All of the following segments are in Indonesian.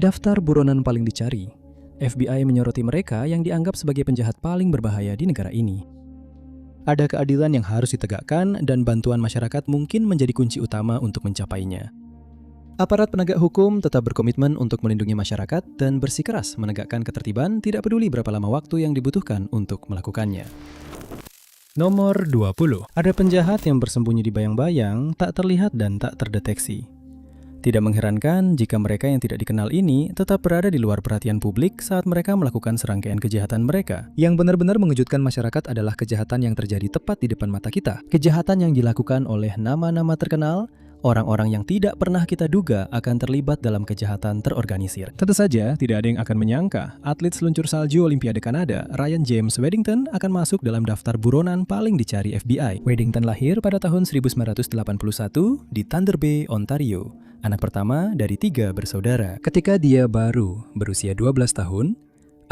Daftar buronan paling dicari. FBI menyoroti mereka yang dianggap sebagai penjahat paling berbahaya di negara ini. Ada keadilan yang harus ditegakkan dan bantuan masyarakat mungkin menjadi kunci utama untuk mencapainya. Aparat penegak hukum tetap berkomitmen untuk melindungi masyarakat dan bersikeras menegakkan ketertiban tidak peduli berapa lama waktu yang dibutuhkan untuk melakukannya. Nomor 20. Ada penjahat yang bersembunyi di bayang-bayang, tak terlihat dan tak terdeteksi. Tidak mengherankan jika mereka yang tidak dikenal ini tetap berada di luar perhatian publik saat mereka melakukan serangkaian kejahatan mereka. Yang benar-benar mengejutkan masyarakat adalah kejahatan yang terjadi tepat di depan mata kita. Kejahatan yang dilakukan oleh nama-nama terkenal, orang-orang yang tidak pernah kita duga akan terlibat dalam kejahatan terorganisir. Tentu saja, tidak ada yang akan menyangka atlet seluncur salju Olimpiade Kanada, Ryan James Weddington, akan masuk dalam daftar buronan paling dicari FBI. Weddington lahir pada tahun 1981 di Thunder Bay, Ontario. Anak pertama dari 3 bersaudara. Ketika dia baru berusia 12 tahun,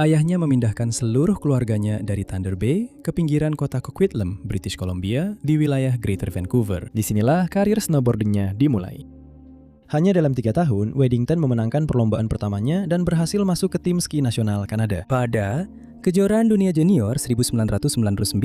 ayahnya memindahkan seluruh keluarganya dari Thunder Bay ke pinggiran kota Coquitlam, British Columbia, di wilayah Greater Vancouver. Disinilah karir snowboardingnya dimulai. Hanya dalam 3 tahun, Weddington memenangkan perlombaan pertamanya dan berhasil masuk ke tim ski nasional Kanada. Pada Kejuaraan Dunia Junior 1999,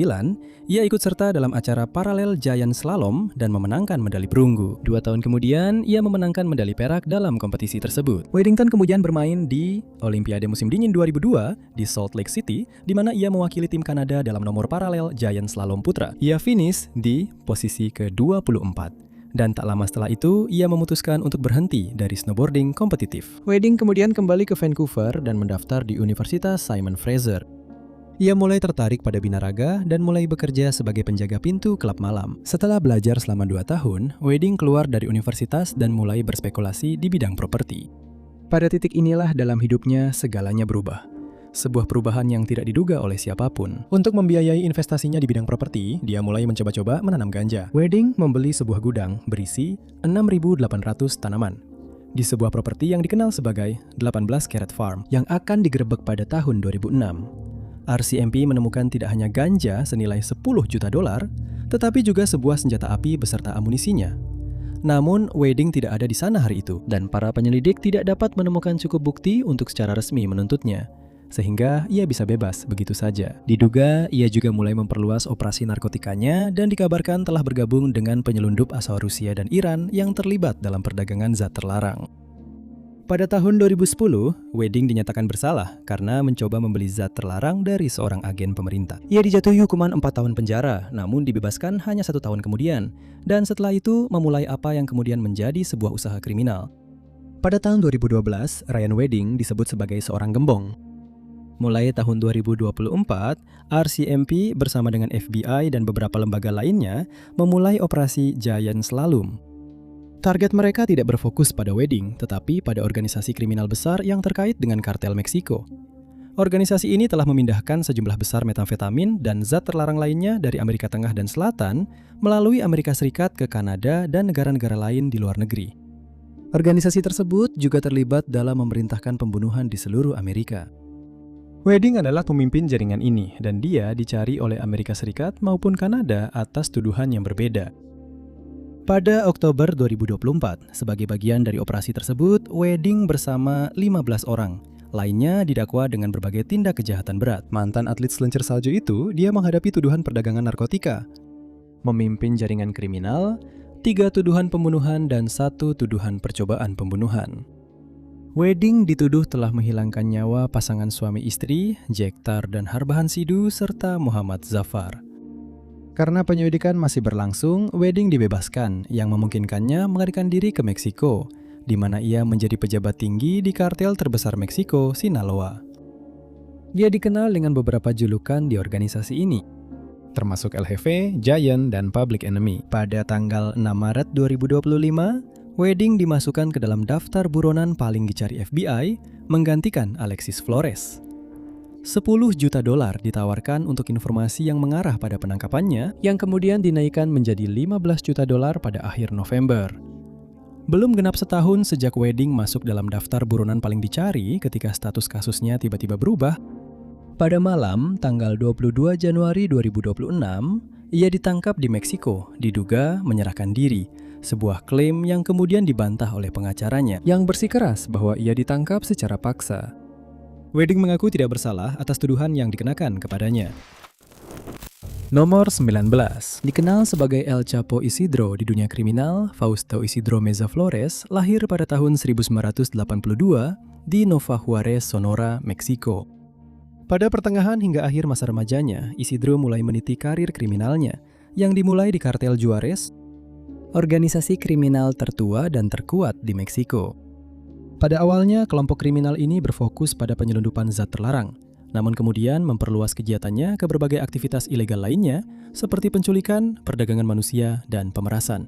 ia ikut serta dalam acara Parallel Giant Slalom dan memenangkan medali perunggu. 2 tahun kemudian, ia memenangkan medali perak dalam kompetisi tersebut. Weddington kemudian bermain di Olimpiade Musim Dingin 2002 di Salt Lake City, di mana ia mewakili tim Kanada dalam nomor Parallel Giant Slalom Putra. Ia finish di posisi ke-24. Dan tak lama setelah itu, ia memutuskan untuk berhenti dari snowboarding kompetitif. Wedding kemudian kembali ke Vancouver dan mendaftar di Universitas Simon Fraser. Ia mulai tertarik pada binaraga dan mulai bekerja sebagai penjaga pintu klub malam. Setelah belajar selama 2 tahun, Wedding keluar dari universitas dan mulai berspekulasi di bidang properti. Pada titik inilah dalam hidupnya segalanya berubah. Sebuah perubahan yang tidak diduga oleh siapapun. Untuk membiayai investasinya di bidang properti, dia mulai mencoba-coba menanam ganja. Wedding membeli sebuah gudang berisi 6.800 tanaman di sebuah properti yang dikenal sebagai 18 Carat Farm yang akan digerebek pada tahun 2006. RCMP menemukan tidak hanya ganja senilai 10 juta dolar, tetapi juga sebuah senjata api beserta amunisinya. Namun, Wedding tidak ada di sana hari itu, dan para penyelidik tidak dapat menemukan cukup bukti untuk secara resmi menuntutnya. Sehingga ia bisa bebas begitu saja. Diduga, ia juga mulai memperluas operasi narkotikanya dan dikabarkan telah bergabung dengan penyelundup asal Rusia dan Iran yang terlibat dalam perdagangan zat terlarang. Pada tahun 2010, Wedding dinyatakan bersalah karena mencoba membeli zat terlarang dari seorang agen pemerintah. Ia dijatuhi hukuman 4 tahun penjara, namun dibebaskan hanya 1 tahun kemudian. Dan setelah itu, memulai apa yang kemudian menjadi sebuah usaha kriminal. Pada tahun 2012, Ryan Wedding disebut sebagai seorang gembong. Mulai tahun 2024, RCMP bersama dengan FBI dan beberapa lembaga lainnya memulai operasi Giant Slalom. Target mereka tidak berfokus pada Wedding, tetapi pada organisasi kriminal besar yang terkait dengan kartel Meksiko. Organisasi ini telah memindahkan sejumlah besar metamfetamin dan zat terlarang lainnya dari Amerika Tengah dan Selatan melalui Amerika Serikat ke Kanada dan negara-negara lain di luar negeri. Organisasi tersebut juga terlibat dalam memerintahkan pembunuhan di seluruh Amerika. Wedding adalah pemimpin jaringan ini, dan dia dicari oleh Amerika Serikat maupun Kanada atas tuduhan yang berbeda. Pada Oktober 2024, sebagai bagian dari operasi tersebut, Wedding bersama 15 orang lainnya didakwa dengan berbagai tindak kejahatan berat. Mantan atlet seluncur salju itu, dia menghadapi tuduhan perdagangan narkotika, memimpin jaringan kriminal, 3 tuduhan pembunuhan, dan 1 tuduhan percobaan pembunuhan. Wedding dituduh telah menghilangkan nyawa pasangan suami istri, Jack Tar dan Harbahan Sidu, serta Muhammad Zafar. Karena penyelidikan masih berlangsung, Wedding dibebaskan, yang memungkinkannya melarikan diri ke Meksiko, di mana ia menjadi pejabat tinggi di kartel terbesar Meksiko, Sinaloa. Dia dikenal dengan beberapa julukan di organisasi ini, termasuk El Jefe, Giant, dan Public Enemy. Pada tanggal 6 Maret 2025, Wedding dimasukkan ke dalam daftar buronan paling dicari FBI, menggantikan Alexis Flores. 10 juta dolar ditawarkan untuk informasi yang mengarah pada penangkapannya, yang kemudian dinaikkan menjadi 15 juta dolar pada akhir November. Belum genap setahun sejak Wedding masuk dalam daftar buronan paling dicari ketika status kasusnya tiba-tiba berubah. Pada malam tanggal 22 Januari 2026, ia ditangkap di Meksiko, diduga menyerahkan diri, sebuah klaim yang kemudian dibantah oleh pengacaranya yang bersikeras bahwa ia ditangkap secara paksa. Wedding mengaku tidak bersalah atas tuduhan yang dikenakan kepadanya. Nomor 19. Dikenal sebagai El Chapo Isidro di dunia kriminal, Fausto Isidro Meza Flores lahir pada tahun 1982 di Nova Juarez, Sonora, Meksiko. Pada pertengahan hingga akhir masa remajanya, Isidro mulai meniti karir kriminalnya yang dimulai di kartel Juarez, organisasi kriminal tertua dan terkuat di Meksiko. Pada awalnya, kelompok kriminal ini berfokus pada penyelundupan zat terlarang, namun kemudian memperluas kegiatannya ke berbagai aktivitas ilegal lainnya seperti penculikan, perdagangan manusia, dan pemerasan.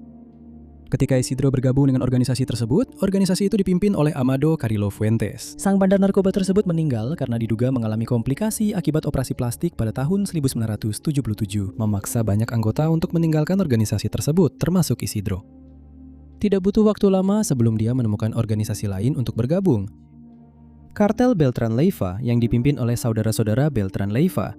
Ketika Isidro bergabung dengan organisasi tersebut, organisasi itu dipimpin oleh Amado Carrillo Fuentes. Sang bandar narkoba tersebut meninggal karena diduga mengalami komplikasi akibat operasi plastik pada tahun 1977, memaksa banyak anggota untuk meninggalkan organisasi tersebut, termasuk Isidro. Tidak butuh waktu lama sebelum dia menemukan organisasi lain untuk bergabung. Kartel Beltran Leyva yang dipimpin oleh saudara-saudara Beltran Leyva.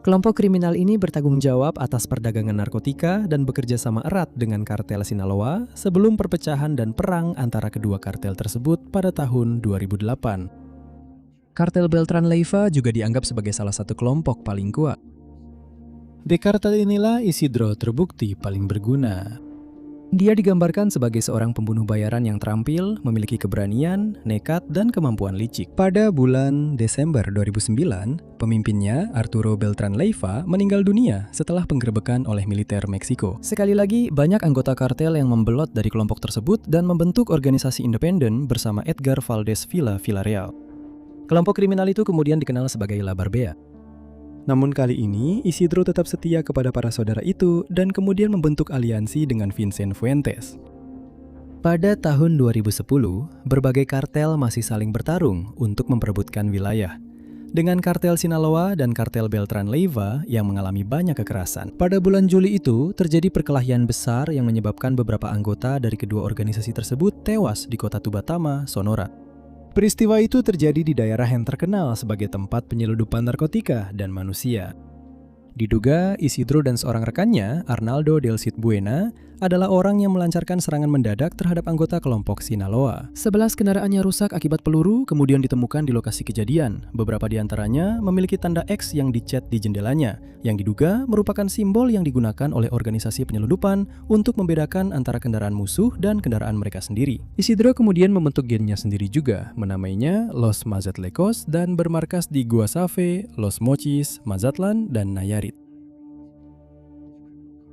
Kelompok kriminal ini bertanggung jawab atas perdagangan narkotika dan bekerja sama erat dengan kartel Sinaloa sebelum perpecahan dan perang antara kedua kartel tersebut pada tahun 2008. Kartel Beltran Leyva juga dianggap sebagai salah satu kelompok paling kuat. Di kartel inilah Isidro terbukti paling berguna. Dia digambarkan sebagai seorang pembunuh bayaran yang terampil, memiliki keberanian, nekat, dan kemampuan licik. Pada bulan Desember 2009, pemimpinnya, Arturo Beltran Leyva, meninggal dunia setelah penggerebekan oleh militer Meksiko. Sekali lagi, banyak anggota kartel yang membelot dari kelompok tersebut dan membentuk organisasi independen bersama Edgar Valdez Villarreal. Kelompok kriminal itu kemudian dikenal sebagai La Barbea. Namun kali ini, Isidro tetap setia kepada para saudara itu dan kemudian membentuk aliansi dengan Vincent Fuentes. Pada tahun 2010, berbagai kartel masih saling bertarung untuk memperebutkan wilayah. Dengan kartel Sinaloa dan kartel Beltran Leyva yang mengalami banyak kekerasan. Pada bulan Juli itu, terjadi perkelahian besar yang menyebabkan beberapa anggota dari kedua organisasi tersebut tewas di kota Tubatama, Sonora. Peristiwa itu terjadi di daerah yang terkenal sebagai tempat penyelundupan narkotika dan manusia. Diduga Isidro dan seorang rekannya, Arnaldo del Cid Buena, adalah orang yang melancarkan serangan mendadak terhadap anggota kelompok Sinaloa. 11 kendaraannya rusak akibat peluru, kemudian ditemukan di lokasi kejadian. Beberapa di antaranya memiliki tanda X yang dicat di jendelanya, yang diduga merupakan simbol yang digunakan oleh organisasi penyelundupan untuk membedakan antara kendaraan musuh dan kendaraan mereka sendiri. Isidro kemudian membentuk gengnya sendiri juga, menamainya Los Mazatlecos dan bermarkas di Guasave, Los Mochis, Mazatlan, dan Nayarit.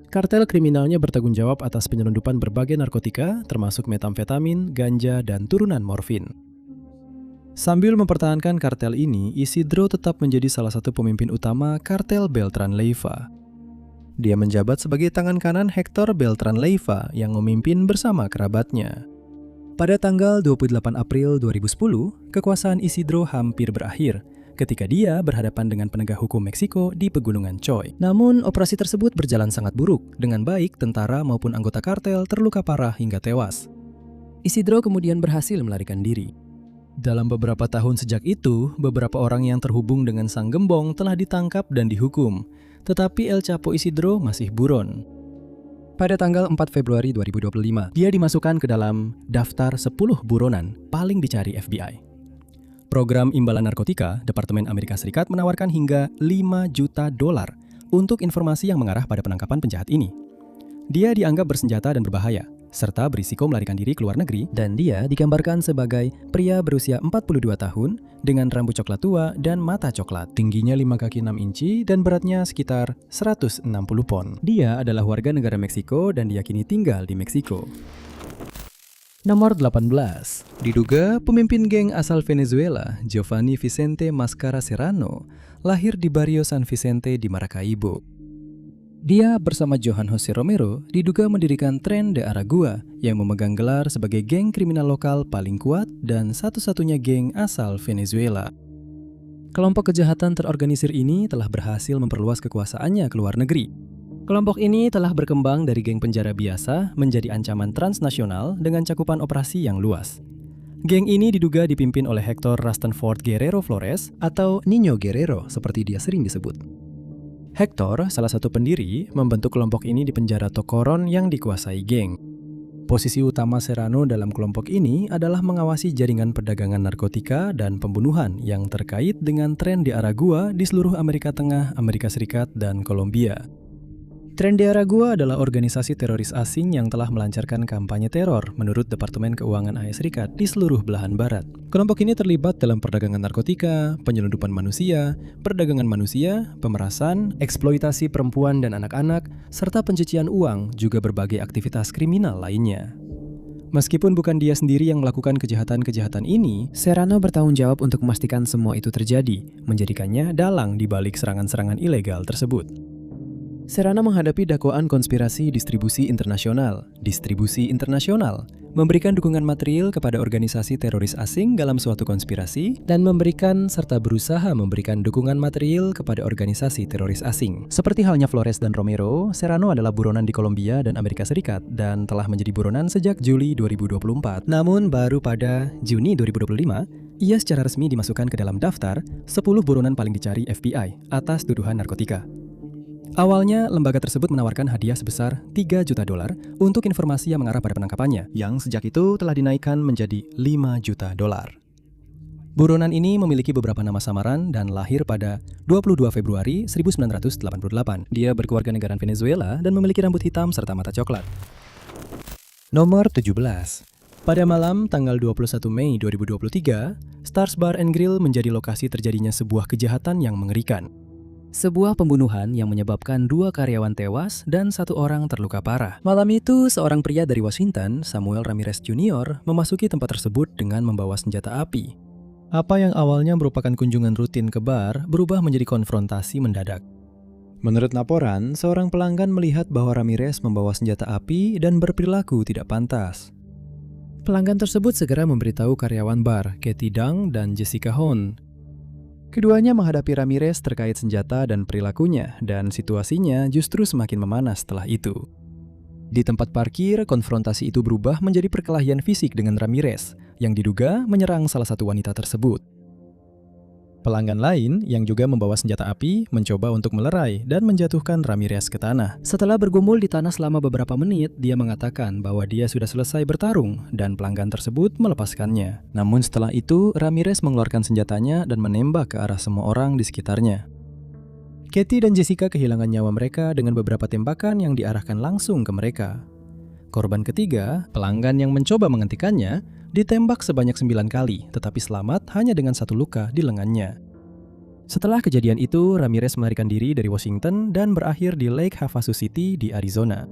Kartel kriminalnya bertanggung jawab atas penyelundupan berbagai narkotika, termasuk metamfetamin, ganja, dan turunan morfin. Sambil mempertahankan kartel ini, Isidro tetap menjadi salah satu pemimpin utama kartel Beltran Leyva. Dia menjabat sebagai tangan kanan Hector Beltran Leyva yang memimpin bersama kerabatnya. Pada tanggal 28 April 2010, kekuasaan Isidro hampir berakhir ketika dia berhadapan dengan penegak hukum Meksiko di Pegunungan Coy. Namun, operasi tersebut berjalan sangat buruk, dengan baik tentara maupun anggota kartel terluka parah hingga tewas. Isidro kemudian berhasil melarikan diri. Dalam beberapa tahun sejak itu, beberapa orang yang terhubung dengan sang gembong telah ditangkap dan dihukum, tetapi El Chapo Isidro masih buron. Pada tanggal 4 Februari 2025, dia dimasukkan ke dalam daftar 10 buronan paling dicari FBI. Program Imbalan Narkotika, Departemen Amerika Serikat menawarkan hingga $5 juta untuk informasi yang mengarah pada penangkapan penjahat ini. Dia dianggap bersenjata dan berbahaya, serta berisiko melarikan diri ke luar negeri, dan dia digambarkan sebagai pria berusia 42 tahun dengan rambut coklat tua dan mata coklat, tingginya 5 kaki 6 inci dan beratnya sekitar 160 pon. Dia adalah warga negara Meksiko dan diyakini tinggal di Meksiko. Nomor 18. Diduga pemimpin geng asal Venezuela, Giovanni Vicente Mascara Serrano, lahir di Barrio San Vicente di Maracaibo. Dia bersama Johan Jose Romero diduga mendirikan Tren de Aragua yang memegang gelar sebagai geng kriminal lokal paling kuat dan satu-satunya geng asal Venezuela. Kelompok kejahatan terorganisir ini telah berhasil memperluas kekuasaannya ke luar negeri. Kelompok ini telah berkembang dari geng penjara biasa menjadi ancaman transnasional dengan cakupan operasi yang luas. Geng ini diduga dipimpin oleh Hector Rastenford Guerrero Flores atau Niño Guerrero seperti dia sering disebut. Hector, salah satu pendiri, membentuk kelompok ini di penjara Tocoron yang dikuasai geng. Posisi utama Serrano dalam kelompok ini adalah mengawasi jaringan perdagangan narkotika dan pembunuhan yang terkait dengan tren di Aragua di seluruh Amerika Tengah, Amerika Serikat, dan Kolombia. Tren di Aragua adalah organisasi teroris asing yang telah melancarkan kampanye teror menurut Departemen Keuangan AS Serikat di seluruh belahan barat. Kelompok ini terlibat dalam perdagangan narkotika, penyelundupan manusia, perdagangan manusia, pemerasan, eksploitasi perempuan dan anak-anak, serta pencucian uang, juga berbagai aktivitas kriminal lainnya. Meskipun bukan dia sendiri yang melakukan kejahatan-kejahatan ini, Serrano bertanggung jawab untuk memastikan semua itu terjadi, menjadikannya dalang di balik serangan-serangan ilegal tersebut. Serrano menghadapi dakwaan konspirasi distribusi internasional, memberikan dukungan material kepada organisasi teroris asing dalam suatu konspirasi, dan memberikan serta berusaha memberikan dukungan material kepada organisasi teroris asing. Seperti halnya Flores dan Romero, Serrano adalah buronan di Kolombia dan Amerika Serikat dan telah menjadi buronan sejak Juli 2024. Namun baru pada Juni 2025, ia secara resmi dimasukkan ke dalam daftar 10 buronan paling dicari FBI atas tuduhan narkotika. Awalnya, lembaga tersebut menawarkan hadiah sebesar $3 juta untuk informasi yang mengarah pada penangkapannya, yang sejak itu telah dinaikkan menjadi $5 juta. Buronan ini memiliki beberapa nama samaran dan lahir pada 22 Februari 1988. Dia berkeluarga negaraan Venezuela dan memiliki rambut hitam serta mata coklat. Nomor 17. Pada malam tanggal 21 Mei 2023, Stars Bar and Grill menjadi lokasi terjadinya sebuah kejahatan yang mengerikan. Sebuah pembunuhan yang menyebabkan 2 karyawan tewas dan 1 orang terluka parah. Malam itu, seorang pria dari Washington, Samuel Ramirez Jr., memasuki tempat tersebut dengan membawa senjata api. Apa yang awalnya merupakan kunjungan rutin ke bar berubah menjadi konfrontasi mendadak. Menurut laporan, seorang pelanggan melihat bahwa Ramirez membawa senjata api dan berperilaku tidak pantas. Pelanggan tersebut segera memberitahu karyawan bar, Katie Dang dan Jessica Hone. Keduanya menghadapi Ramirez terkait senjata dan perilakunya, dan situasinya justru semakin memanas setelah itu. Di tempat parkir, konfrontasi itu berubah menjadi perkelahian fisik dengan Ramirez, yang diduga menyerang salah satu wanita tersebut. Pelanggan lain, yang juga membawa senjata api, mencoba untuk melerai dan menjatuhkan Ramirez ke tanah. Setelah bergumul di tanah selama beberapa menit, dia mengatakan bahwa dia sudah selesai bertarung, dan pelanggan tersebut melepaskannya. Namun setelah itu, Ramirez mengeluarkan senjatanya dan menembak ke arah semua orang di sekitarnya. Katie dan Jessica kehilangan nyawa mereka dengan beberapa tembakan yang diarahkan langsung ke mereka. Korban ketiga, pelanggan yang mencoba menghentikannya, ditembak sebanyak 9 kali, tetapi selamat hanya dengan 1 luka di lengannya. Setelah kejadian itu, Ramirez melarikan diri dari Washington dan berakhir di Lake Havasu City di Arizona.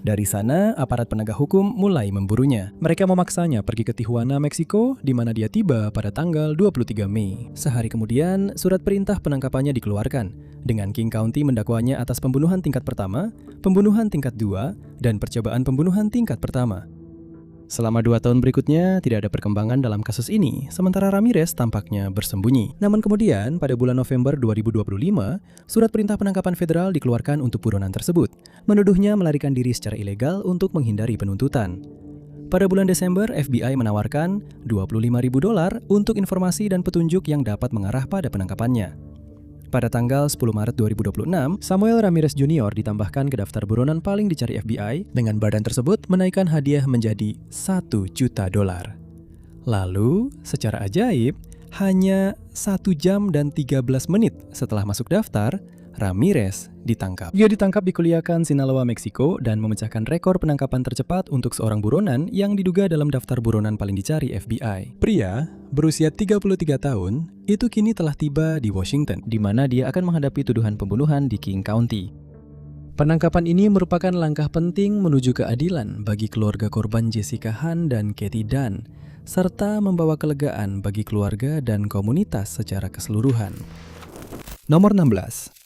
Dari sana, aparat penegak hukum mulai memburunya. Mereka memaksanya pergi ke Tijuana, Meksiko, di mana dia tiba pada tanggal 23 Mei. Sehari kemudian, surat perintah penangkapannya dikeluarkan, dengan King County mendakwanya atas pembunuhan tingkat pertama, pembunuhan tingkat 2, dan percobaan pembunuhan tingkat pertama. Selama 2 tahun berikutnya, tidak ada perkembangan dalam kasus ini, sementara Ramirez tampaknya bersembunyi. Namun kemudian, pada bulan November 2025, surat perintah penangkapan federal dikeluarkan untuk buronan tersebut, menuduhnya melarikan diri secara ilegal untuk menghindari penuntutan. Pada bulan Desember, FBI menawarkan $25.000 untuk informasi dan petunjuk yang dapat mengarah pada penangkapannya. Pada tanggal 10 Maret 2026, Samuel Ramirez Jr. ditambahkan ke daftar buronan paling dicari FBI, dengan badan tersebut menaikkan hadiah menjadi $1 juta. Lalu, secara ajaib, hanya 1 jam dan 13 menit setelah masuk daftar, Ramirez ditangkap. Dia ditangkap di Culiacan, Sinaloa, Meksiko, dan memecahkan rekor penangkapan tercepat untuk seorang buronan yang diduga dalam daftar buronan paling dicari FBI. Pria berusia 33 tahun itu kini telah tiba di Washington, di mana dia akan menghadapi tuduhan pembunuhan di King County. Penangkapan ini merupakan langkah penting menuju keadilan bagi keluarga korban Jessica Hahn dan Katie Dunn, serta membawa kelegaan bagi keluarga dan komunitas secara keseluruhan. Nomor 16.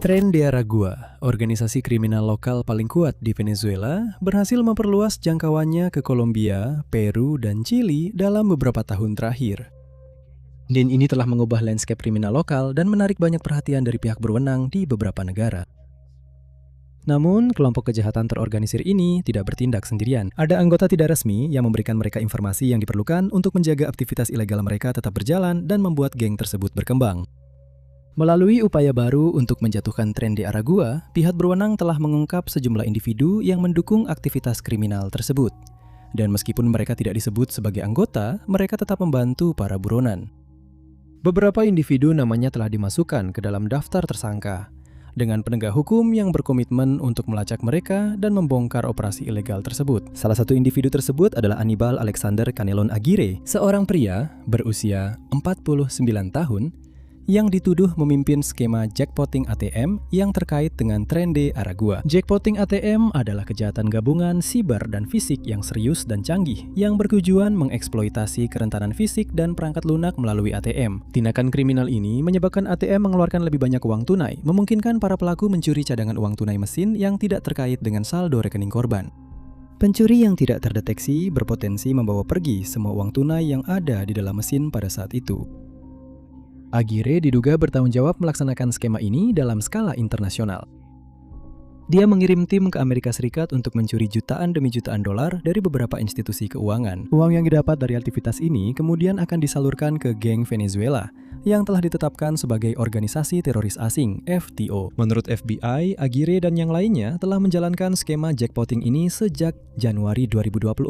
Tren de Aragua, organisasi kriminal lokal paling kuat di Venezuela, berhasil memperluas jangkauannya ke Kolombia, Peru, dan Chili dalam beberapa tahun terakhir. Dan ini telah mengubah landscape kriminal lokal dan menarik banyak perhatian dari pihak berwenang di beberapa negara. Namun, kelompok kejahatan terorganisir ini tidak bertindak sendirian. Ada anggota tidak resmi yang memberikan mereka informasi yang diperlukan untuk menjaga aktivitas ilegal mereka tetap berjalan dan membuat geng tersebut berkembang. Melalui upaya baru untuk menjatuhkan tren de Aragua, pihak berwenang telah mengungkap sejumlah individu yang mendukung aktivitas kriminal tersebut. Dan meskipun mereka tidak disebut sebagai anggota, mereka tetap membantu para buronan. Beberapa individu namanya telah dimasukkan ke dalam daftar tersangka, dengan penegak hukum yang berkomitmen untuk melacak mereka dan membongkar operasi ilegal tersebut. Salah satu individu tersebut adalah Anibal Alexander Canelon Aguirre, seorang pria berusia 49 tahun yang dituduh memimpin skema jackpotting ATM yang terkait dengan tren de Aragua. Jackpotting ATM adalah kejahatan gabungan siber dan fisik yang serius dan canggih yang bertujuan mengeksploitasi kerentanan fisik dan perangkat lunak melalui ATM. Tindakan kriminal ini menyebabkan ATM mengeluarkan lebih banyak uang tunai, memungkinkan para pelaku mencuri cadangan uang tunai mesin yang tidak terkait dengan saldo rekening korban. Pencuri yang tidak terdeteksi berpotensi membawa pergi semua uang tunai yang ada di dalam mesin pada saat itu. Aguirre diduga bertanggung jawab melaksanakan skema ini dalam skala internasional. Dia mengirim tim ke Amerika Serikat untuk mencuri jutaan demi jutaan dolar dari beberapa institusi keuangan. Uang yang didapat dari aktivitas ini kemudian akan disalurkan ke geng Venezuela yang telah ditetapkan sebagai organisasi teroris asing, FTO. Menurut FBI, Aguirre dan yang lainnya telah menjalankan skema jackpotting ini sejak Januari 2024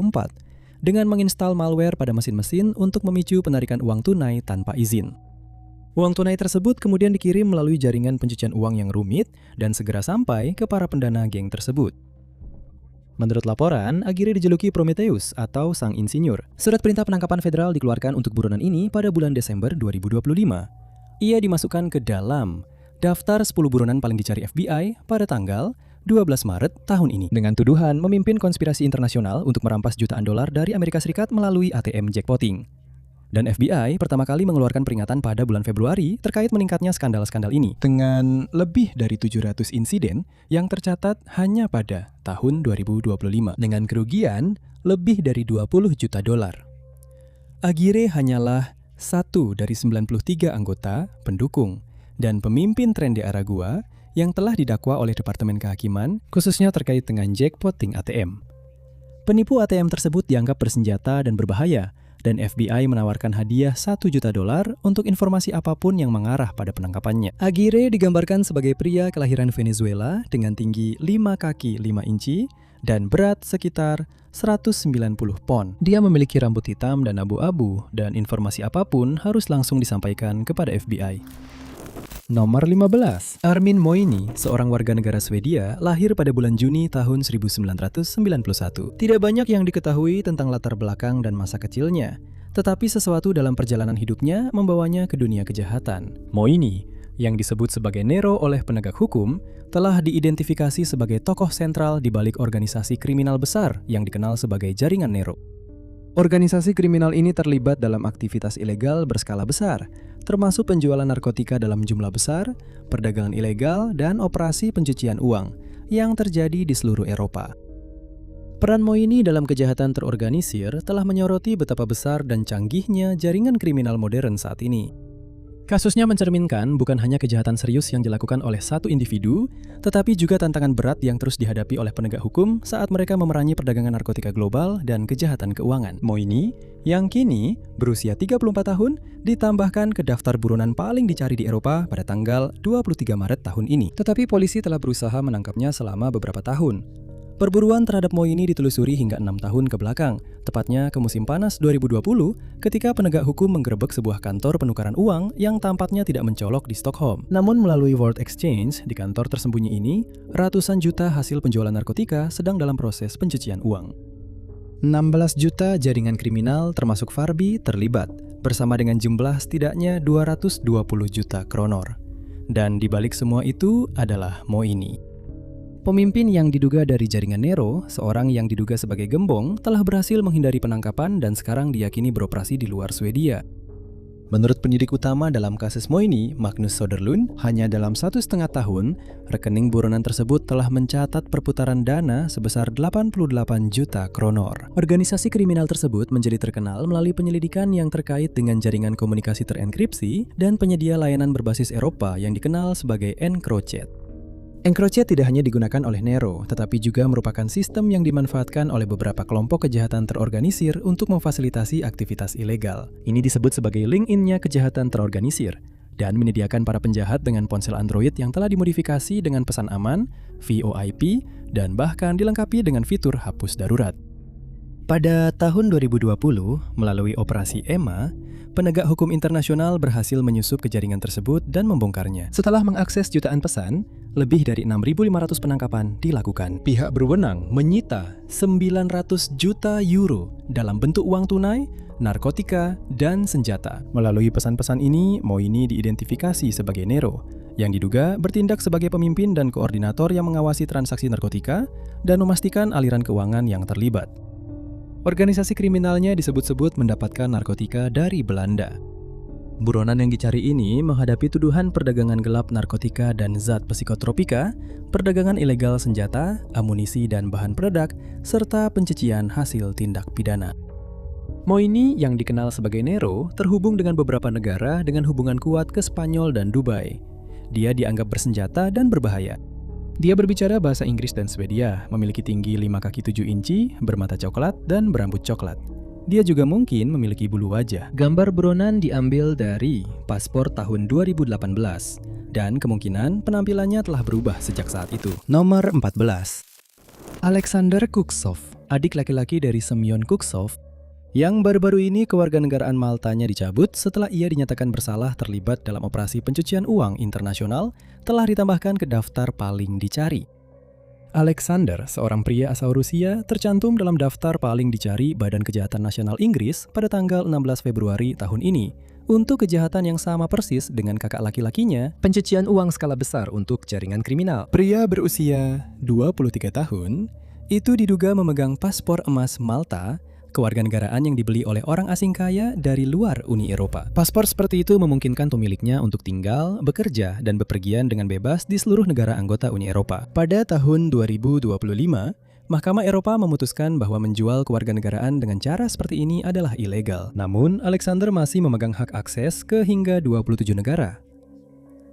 dengan menginstal malware pada mesin-mesin untuk memicu penarikan uang tunai tanpa izin. Uang tunai tersebut kemudian dikirim melalui jaringan pencucian uang yang rumit dan segera sampai ke para pendana geng tersebut. Menurut laporan, Aguirre dijuluki Prometheus atau Sang Insinyur. Surat perintah penangkapan federal dikeluarkan untuk buronan ini pada bulan Desember 2025. Ia dimasukkan ke dalam daftar 10 buronan paling dicari FBI pada tanggal 12 Maret tahun ini dengan tuduhan memimpin konspirasi internasional untuk merampas jutaan dolar dari Amerika Serikat melalui ATM jackpotting. Dan FBI pertama kali mengeluarkan peringatan pada bulan Februari terkait meningkatnya skandal-skandal ini dengan lebih dari 700 insiden yang tercatat hanya pada tahun 2025 dengan kerugian lebih dari 20 juta dolar. Aguirre hanyalah satu dari 93 anggota, pendukung, dan pemimpin tren de Aragua yang telah didakwa oleh Departemen Kehakiman khususnya terkait dengan jackpotting ATM. Penipu ATM tersebut dianggap bersenjata dan berbahaya, dan FBI menawarkan hadiah 1 juta dolar untuk informasi apapun yang mengarah pada penangkapannya. Aguirre digambarkan sebagai pria kelahiran Venezuela dengan tinggi 5 kaki 5 inci dan berat sekitar 190 pon. Dia memiliki rambut hitam dan abu-abu, dan informasi apapun harus langsung disampaikan kepada FBI. Nomor 15. Armin Moini, seorang warga negara Swedia, lahir pada bulan Juni tahun 1991. Tidak banyak yang diketahui tentang latar belakang dan masa kecilnya, tetapi sesuatu dalam perjalanan hidupnya membawanya ke dunia kejahatan. Moini, yang disebut sebagai Nero oleh penegak hukum, telah diidentifikasi sebagai tokoh sentral di balik organisasi kriminal besar yang dikenal sebagai Jaringan Nero. Organisasi kriminal ini terlibat dalam aktivitas ilegal berskala besar, termasuk penjualan narkotika dalam jumlah besar, perdagangan ilegal, dan operasi pencucian uang yang terjadi di seluruh Eropa. Peran Moini dalam kejahatan terorganisir telah menyoroti betapa besar dan canggihnya jaringan kriminal modern saat ini. Kasusnya mencerminkan bukan hanya kejahatan serius yang dilakukan oleh satu individu, tetapi juga tantangan berat yang terus dihadapi oleh penegak hukum saat mereka memerangi perdagangan narkotika global dan kejahatan keuangan. Moini, yang kini berusia 34 tahun, ditambahkan ke daftar buronan paling dicari di Eropa pada tanggal 23 Maret tahun ini. Tetapi polisi telah berusaha menangkapnya selama beberapa tahun. Perburuan terhadap Moini ditelusuri hingga 6 tahun ke belakang, tepatnya ke musim panas 2020 ketika penegak hukum menggerebek sebuah kantor penukaran uang yang tampaknya tidak mencolok di Stockholm. Namun melalui World Exchange, di kantor tersembunyi ini, ratusan juta hasil penjualan narkotika sedang dalam proses pencucian uang. 16 juta jaringan kriminal termasuk Farbi terlibat, bersama dengan jumlah setidaknya 220 juta kronor. Dan di balik semua itu adalah Moini. Pemimpin yang diduga dari jaringan Nero, seorang yang diduga sebagai gembong, telah berhasil menghindari penangkapan dan sekarang diyakini beroperasi di luar Swedia. Menurut penyidik utama dalam kasus Moini, Magnus Söderlund, hanya dalam 1,5 tahun, rekening buronan tersebut telah mencatat perputaran dana sebesar 88 juta kronor. Organisasi kriminal tersebut menjadi terkenal melalui penyelidikan yang terkait dengan jaringan komunikasi terenkripsi dan penyedia layanan berbasis Eropa yang dikenal sebagai EncroChat. EncroChat tidak hanya digunakan oleh Nero, tetapi juga merupakan sistem yang dimanfaatkan oleh beberapa kelompok kejahatan terorganisir untuk memfasilitasi aktivitas ilegal. Ini disebut sebagai link-in-nya kejahatan terorganisir. dan menyediakan para penjahat dengan ponsel Android yang telah dimodifikasi dengan pesan aman, VoIP, dan bahkan dilengkapi dengan fitur hapus darurat. Pada tahun 2020, melalui operasi EMA, penegak hukum internasional berhasil menyusup ke jaringan tersebut dan membongkarnya. Setelah mengakses jutaan pesan, lebih dari 6.500 penangkapan dilakukan. Pihak berwenang menyita 900 juta euro dalam bentuk uang tunai, narkotika, dan senjata. Melalui pesan-pesan ini, Moini diidentifikasi sebagai Nero, yang diduga bertindak sebagai pemimpin dan koordinator yang mengawasi transaksi narkotika dan memastikan aliran keuangan yang terlibat. Organisasi kriminalnya disebut-sebut mendapatkan narkotika dari Belanda. Buronan yang dicari ini menghadapi tuduhan perdagangan gelap narkotika dan zat psikotropika, perdagangan ilegal senjata, amunisi dan bahan peledak, serta pencucian hasil tindak pidana. Moini yang dikenal sebagai Nero terhubung dengan beberapa negara dengan hubungan kuat ke Spanyol dan Dubai. Dia dianggap bersenjata dan berbahaya. Dia berbicara bahasa Inggris dan Swedia, memiliki tinggi 5 kaki 7 inci, bermata coklat, dan berambut coklat. Dia juga mungkin memiliki bulu wajah. Gambar buronan diambil dari paspor tahun 2018, dan kemungkinan penampilannya telah berubah sejak saat itu. Nomor 14. Alexander Kuksov, adik laki-laki dari Semyon Kuksov, yang baru-baru ini kewarganegaraan Maltanya dicabut setelah ia dinyatakan bersalah terlibat dalam operasi pencucian uang internasional, telah ditambahkan ke daftar paling dicari. Alexander, seorang pria asal Rusia, tercantum dalam daftar paling dicari Badan Kejahatan Nasional Inggris pada tanggal 16 Februari tahun ini untuk kejahatan yang sama persis dengan kakak laki-lakinya, pencucian uang skala besar untuk jaringan kriminal. Pria berusia 23 tahun itu diduga memegang paspor emas Malta, kewarganegaraan yang dibeli oleh orang asing kaya dari luar Uni Eropa. Paspor seperti itu memungkinkan pemiliknya untuk tinggal, bekerja, dan bepergian dengan bebas di seluruh negara anggota Uni Eropa. Pada tahun 2025, Mahkamah Eropa memutuskan bahwa menjual kewarganegaraan dengan cara seperti ini adalah ilegal. Namun, Alexander masih memegang hak akses ke hingga 27 negara.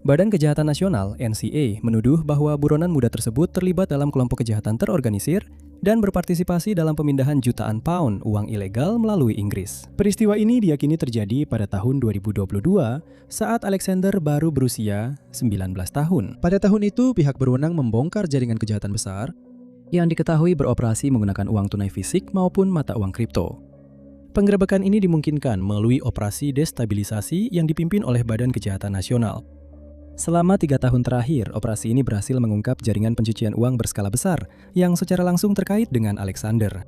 Badan Kejahatan Nasional (NCA) menuduh bahwa buronan muda tersebut terlibat dalam kelompok kejahatan terorganisir dan berpartisipasi dalam pemindahan jutaan pound uang ilegal melalui Inggris. Peristiwa ini diyakini terjadi pada tahun 2022 saat Alexander baru berusia 19 tahun. Pada tahun itu, pihak berwenang membongkar jaringan kejahatan besar yang diketahui beroperasi menggunakan uang tunai fisik maupun mata uang kripto. Penggerebekan ini dimungkinkan melalui operasi destabilisasi yang dipimpin oleh Badan Kejahatan Nasional. Selama 3 tahun terakhir, operasi ini berhasil mengungkap jaringan pencucian uang berskala besar yang secara langsung terkait dengan Alexander.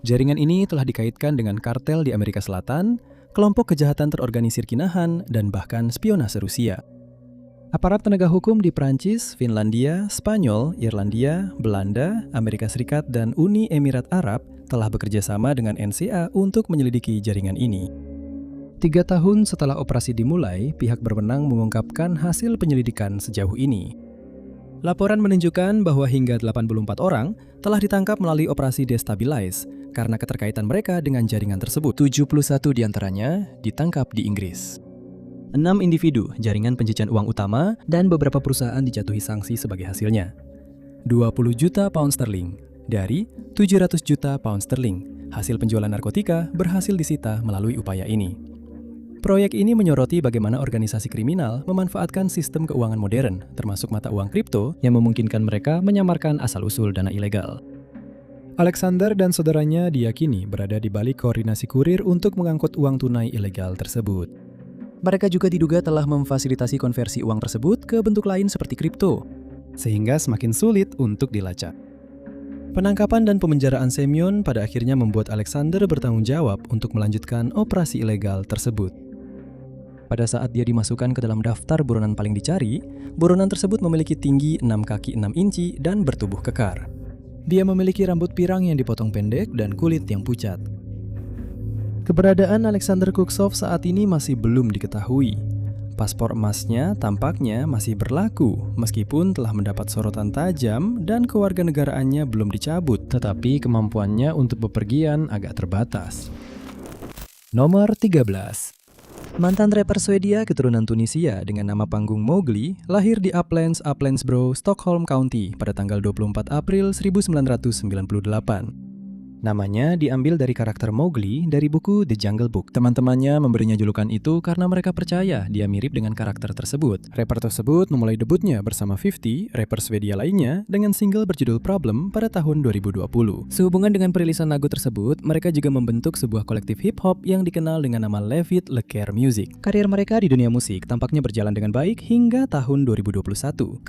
Jaringan ini telah dikaitkan dengan kartel di Amerika Selatan, kelompok kejahatan terorganisir kinahan, dan bahkan spionase Rusia. Aparat penegak hukum di Prancis, Finlandia, Spanyol, Irlandia, Belanda, Amerika Serikat, dan Uni Emirat Arab telah bekerja sama dengan NCA untuk menyelidiki jaringan ini. 3 tahun setelah operasi dimulai, pihak berwenang mengungkapkan hasil penyelidikan sejauh ini. Laporan menunjukkan bahwa hingga 84 orang telah ditangkap melalui operasi Destabilize karena keterkaitan mereka dengan jaringan tersebut. 71 diantaranya ditangkap di Inggris. 6 individu, jaringan pencucian uang utama, dan beberapa perusahaan dijatuhi sanksi sebagai hasilnya. 20 juta pound sterling dari 700 juta pound sterling. Hasil penjualan narkotika berhasil disita melalui upaya ini. Proyek ini menyoroti bagaimana organisasi kriminal memanfaatkan sistem keuangan modern, termasuk mata uang kripto, yang memungkinkan mereka menyamarkan asal-usul dana ilegal. Alexander dan saudaranya diyakini berada di balik koordinasi kurir untuk mengangkut uang tunai ilegal tersebut. Mereka juga diduga telah memfasilitasi konversi uang tersebut ke bentuk lain seperti kripto, sehingga semakin sulit untuk dilacak. Penangkapan dan pemenjaraan Semyon pada akhirnya membuat Alexander bertanggung jawab untuk melanjutkan operasi ilegal tersebut. Pada saat dia dimasukkan ke dalam daftar buronan paling dicari, buronan tersebut memiliki tinggi 6 kaki 6 inci dan bertubuh kekar. Dia memiliki rambut pirang yang dipotong pendek dan kulit yang pucat. Keberadaan Alexander Kuksov saat ini masih belum diketahui. Paspor emasnya tampaknya masih berlaku meskipun telah mendapat sorotan tajam dan kewarganegaraannya belum dicabut, tetapi kemampuannya untuk bepergian agak terbatas. Nomor 13. Mantan rapper Swedia keturunan Tunisia dengan nama panggung Mowgli lahir di Uplandsbro, Stockholm County pada tanggal 24 April 1998. Namanya diambil dari karakter Mowgli dari buku The Jungle Book. Teman-temannya memberinya julukan itu karena mereka percaya dia mirip dengan karakter tersebut. Rapper tersebut memulai debutnya bersama 50, rapper Swedia lainnya, dengan single berjudul Problem pada tahun 2020. Sehubungan dengan perilisan lagu tersebut, mereka juga membentuk sebuah kolektif hip-hop yang dikenal dengan nama Levitt Lecaire Music. Karir mereka di dunia musik tampaknya berjalan dengan baik hingga tahun 2021,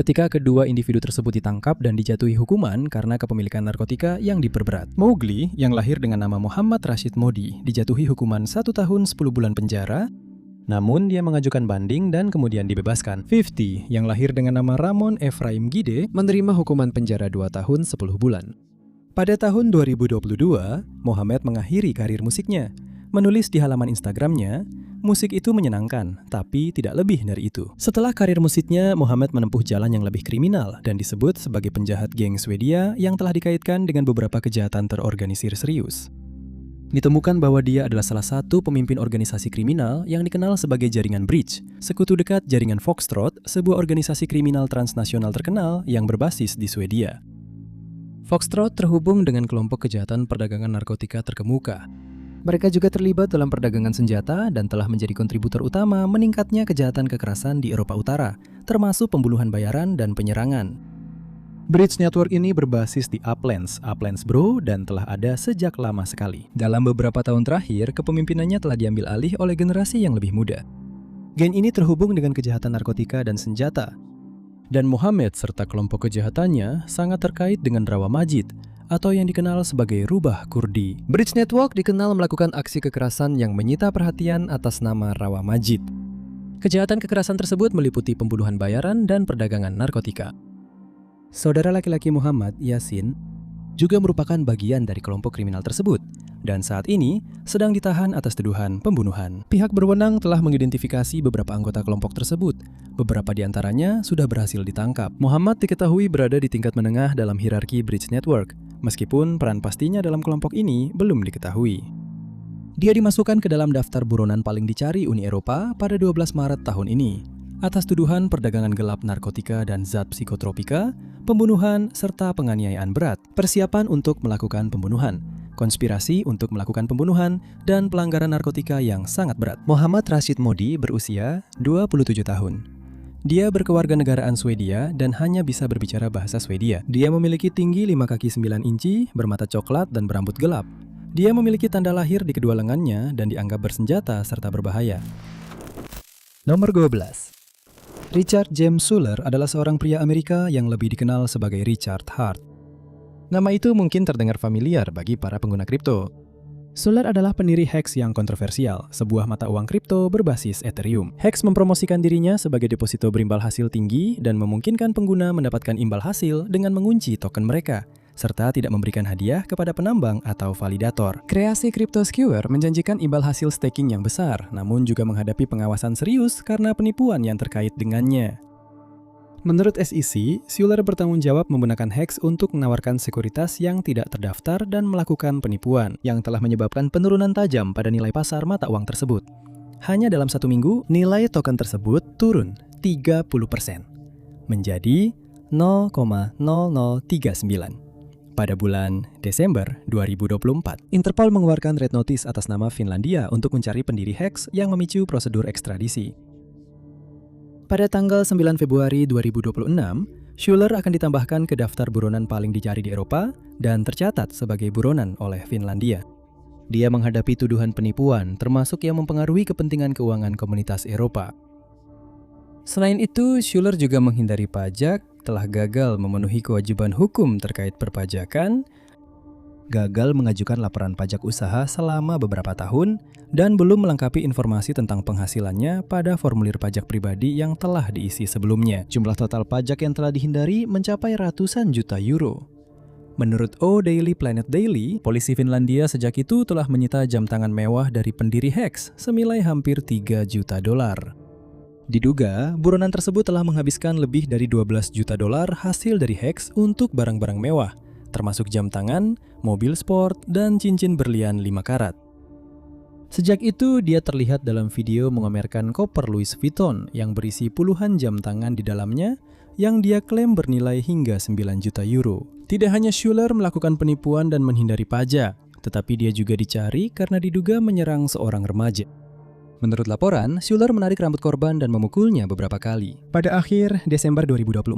ketika kedua individu tersebut ditangkap dan dijatuhi hukuman karena kepemilikan narkotika yang diperberat. Mowgli, yang lahir dengan nama Muhammad Rashid Modi, dijatuhi hukuman 1 tahun 10 bulan penjara, namun dia mengajukan banding dan kemudian dibebaskan. 50, yang lahir dengan nama Ramon Ephraim Gide, menerima hukuman penjara 2 tahun 10 bulan. Pada tahun 2022, Mohamed mengakhiri karir musiknya. Menulis di halaman Instagramnya, musik itu menyenangkan, tapi tidak lebih dari itu. Setelah karir musiknya, Mohamed menempuh jalan yang lebih kriminal dan disebut sebagai penjahat geng Swedia yang telah dikaitkan dengan beberapa kejahatan terorganisir serius. Ditemukan bahwa dia adalah salah satu pemimpin organisasi kriminal yang dikenal sebagai jaringan Bridge, sekutu dekat jaringan Foxtrot, sebuah organisasi kriminal transnasional terkenal yang berbasis di Swedia. Foxtrot terhubung dengan kelompok kejahatan perdagangan narkotika terkemuka. Mereka juga terlibat dalam perdagangan senjata dan telah menjadi kontributor utama meningkatnya kejahatan kekerasan di Eropa Utara, termasuk pembunuhan bayaran dan penyerangan. Bridge Network ini berbasis di Uplands Bro, dan telah ada sejak lama sekali. Dalam beberapa tahun terakhir, kepemimpinannya telah diambil alih oleh generasi yang lebih muda. Geng ini terhubung dengan kejahatan narkotika dan senjata. Dan Mohamed serta kelompok kejahatannya sangat terkait dengan Rawa Majid, atau yang dikenal sebagai Rubah Kurdi. Bridge Network dikenal melakukan aksi kekerasan yang menyita perhatian atas nama Rawa Majid. Kejahatan kekerasan tersebut meliputi pembunuhan bayaran dan perdagangan narkotika. Saudara laki-laki Muhammad, Yasin, juga merupakan bagian dari kelompok kriminal tersebut, dan saat ini sedang ditahan atas tuduhan pembunuhan. Pihak berwenang telah mengidentifikasi beberapa anggota kelompok tersebut. Beberapa di antaranya sudah berhasil ditangkap. Muhammad diketahui berada di tingkat menengah dalam hierarki Bridge Network, meskipun peran pastinya dalam kelompok ini belum diketahui. Dia dimasukkan ke dalam daftar buronan paling dicari Uni Eropa pada 12 Maret tahun ini, atas tuduhan perdagangan gelap narkotika dan zat psikotropika, pembunuhan, serta penganiayaan berat, persiapan untuk melakukan pembunuhan, konspirasi untuk melakukan pembunuhan, dan pelanggaran narkotika yang sangat berat. Muhammad Rashid Modi berusia 27 tahun. Dia berkewarganegaraan Swedia dan hanya bisa berbicara bahasa Swedia. Dia memiliki tinggi 5 kaki 9 inci, bermata coklat dan berambut gelap. Dia memiliki tanda lahir di kedua lengannya dan dianggap bersenjata serta berbahaya. Nomor 12. Richard James Schuller adalah seorang pria Amerika yang lebih dikenal sebagai Richard Heart. Nama itu mungkin terdengar familiar bagi para pengguna kripto. Schuller adalah pendiri Hex yang kontroversial, sebuah mata uang kripto berbasis Ethereum. Hex mempromosikan dirinya sebagai deposito berimbal hasil tinggi dan memungkinkan pengguna mendapatkan imbal hasil dengan mengunci token mereka, serta tidak memberikan hadiah kepada penambang atau validator. Kreasi Crypto Skewer menjanjikan imbal hasil staking yang besar, namun juga menghadapi pengawasan serius karena penipuan yang terkait dengannya. Menurut SEC, Schuller bertanggung jawab menggunakan Hex untuk menawarkan sekuritas yang tidak terdaftar dan melakukan penipuan, yang telah menyebabkan penurunan tajam pada nilai pasar mata uang tersebut. Hanya dalam 1 minggu, nilai token tersebut turun 30%, menjadi 0,0039. Pada bulan Desember 2024, Interpol mengeluarkan red notice atas nama Finlandia untuk mencari pendiri Hex yang memicu prosedur ekstradisi. Pada tanggal 9 Februari 2026, Schuller akan ditambahkan ke daftar buronan paling dicari di Eropa dan tercatat sebagai buronan oleh Finlandia. Dia menghadapi tuduhan penipuan, termasuk yang mempengaruhi kepentingan keuangan komunitas Eropa. Selain itu, Schuller juga menghindari pajak, telah gagal memenuhi kewajiban hukum terkait perpajakan, gagal mengajukan laporan pajak usaha selama beberapa tahun, dan belum melengkapi informasi tentang penghasilannya pada formulir pajak pribadi yang telah diisi sebelumnya. Jumlah total pajak yang telah dihindari mencapai ratusan juta euro. Menurut O'Daily Planet Daily, polisi Finlandia sejak itu telah menyita jam tangan mewah dari pendiri Hex senilai hampir 3 juta dolar. Diduga, buronan tersebut telah menghabiskan lebih dari 12 juta dolar hasil dari Hex untuk barang-barang mewah, termasuk jam tangan, mobil sport, dan cincin berlian 5 karat. Sejak itu, dia terlihat dalam video mengamerkan koper Louis Vuitton yang berisi puluhan jam tangan di dalamnya yang dia klaim bernilai hingga 9 juta euro. Tidak hanya Schuller melakukan penipuan dan menghindari pajak, tetapi dia juga dicari karena diduga menyerang seorang remaja. Menurut laporan, Schuller menarik rambut korban dan memukulnya beberapa kali. Pada akhir Desember 2024,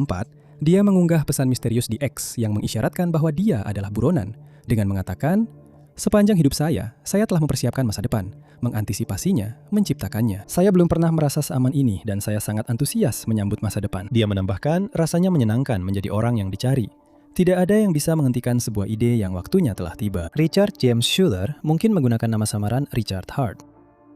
dia mengunggah pesan misterius di X yang mengisyaratkan bahwa dia adalah buronan dengan mengatakan, "Sepanjang hidup saya telah mempersiapkan masa depan, mengantisipasinya, menciptakannya. Saya belum pernah merasa seaman ini dan saya sangat antusias menyambut masa depan." Dia menambahkan, rasanya menyenangkan menjadi orang yang dicari. Tidak ada yang bisa menghentikan sebuah ide yang waktunya telah tiba. Richard James Schuller mungkin menggunakan nama samaran Richard Hart.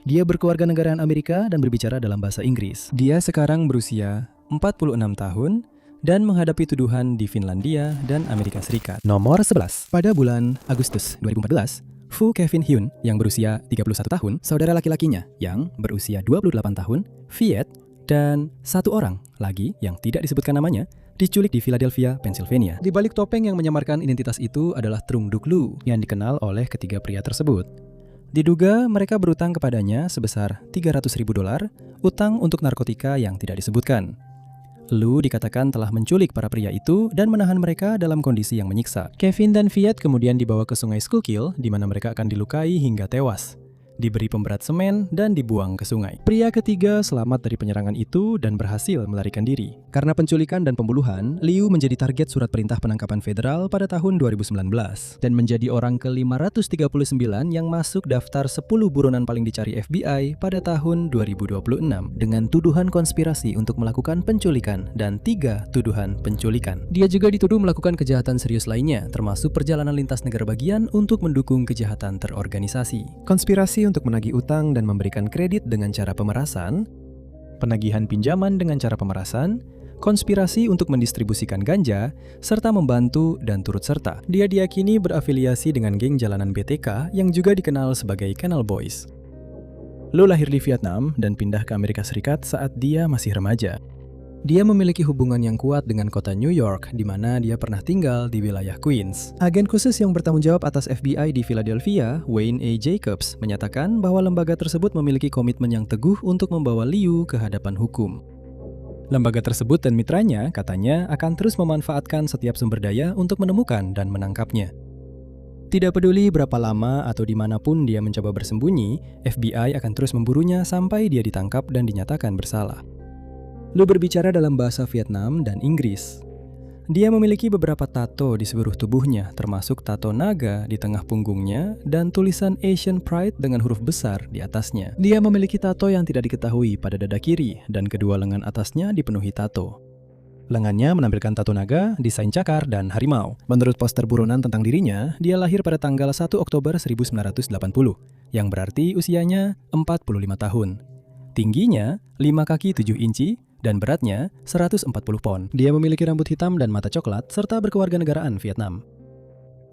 Dia berkeluarga negaraan Amerika dan berbicara dalam bahasa Inggris. Dia sekarang berusia 46 tahun dan menghadapi tuduhan di Finlandia dan Amerika Serikat. Nomor 11. Pada bulan Agustus 2014, Fu Kevin Hyun yang berusia 31 tahun, saudara laki-lakinya yang berusia 28 tahun, Viet, dan satu orang lagi yang tidak disebutkan namanya, diculik di Philadelphia, Pennsylvania. Di balik topeng yang menyamarkan identitas itu adalah Trung Duc Lu yang dikenal oleh ketiga pria tersebut. Diduga mereka berutang kepadanya sebesar $300.000 utang untuk narkotika yang tidak disebutkan. Lu dikatakan telah menculik para pria itu dan menahan mereka dalam kondisi yang menyiksa. Kevin dan Viet kemudian dibawa ke sungai Schuylkill di mana mereka akan dilukai hingga tewas, diberi pemberat semen, dan dibuang ke sungai. Pria ketiga selamat dari penyerangan itu dan berhasil melarikan diri. Karena penculikan dan pembunuhan, Liu menjadi target surat perintah penangkapan federal pada tahun 2019 dan menjadi orang ke-539 yang masuk daftar 10 buronan paling dicari FBI pada tahun 2026 dengan tuduhan konspirasi untuk melakukan penculikan dan 3 tuduhan penculikan. Dia juga dituduh melakukan kejahatan serius lainnya, termasuk perjalanan lintas negara bagian untuk mendukung kejahatan terorganisasi. Konspirasi untuk menagih utang dan memberikan kredit dengan cara pemerasan, penagihan pinjaman dengan cara pemerasan, konspirasi untuk mendistribusikan ganja, serta membantu dan turut serta. Dia diyakini berafiliasi dengan geng jalanan BTK yang juga dikenal sebagai Canal Boys. Lu lahir di Vietnam dan pindah ke Amerika Serikat saat dia masih remaja. Dia memiliki hubungan yang kuat dengan kota New York, di mana dia pernah tinggal di wilayah Queens. Agen khusus yang bertanggung jawab atas FBI di Philadelphia, Wayne A. Jacobs, menyatakan bahwa lembaga tersebut memiliki komitmen yang teguh untuk membawa Liu ke hadapan hukum. Lembaga tersebut dan mitranya katanya akan terus memanfaatkan setiap sumber daya untuk menemukan dan menangkapnya. Tidak peduli berapa lama atau dimanapun dia mencoba bersembunyi, FBI akan terus memburunya sampai dia ditangkap dan dinyatakan bersalah. Lu berbicara dalam bahasa Vietnam dan Inggris. Dia memiliki beberapa tato di seluruh tubuhnya, termasuk tato naga di tengah punggungnya dan tulisan Asian Pride dengan huruf besar di atasnya. Dia memiliki tato yang tidak diketahui pada dada kiri dan kedua lengan atasnya dipenuhi tato. Lengannya menampilkan tato naga, desain cakar, dan harimau. Menurut poster buronan tentang dirinya, dia lahir pada tanggal 1 Oktober 1980, yang berarti usianya 45 tahun. Tingginya 5 kaki 7 inci, dan beratnya 140 pon. Dia memiliki rambut hitam dan mata coklat, serta berkewarganegaraan Vietnam.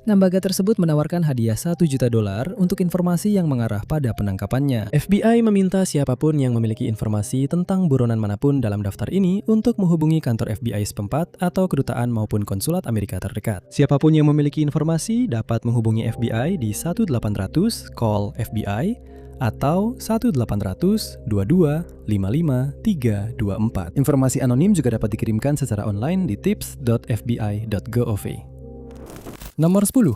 Lembaga tersebut menawarkan hadiah $1 juta untuk informasi yang mengarah pada penangkapannya. FBI meminta siapapun yang memiliki informasi tentang buronan manapun dalam daftar ini untuk menghubungi kantor FBI setempat atau kedutaan maupun konsulat Amerika terdekat. Siapapun yang memiliki informasi dapat menghubungi FBI di 1-800-CALL FBI atau 1-800-22-55-324. Informasi anonim juga dapat dikirimkan secara online di tips.fbi.gov. Nomor 10.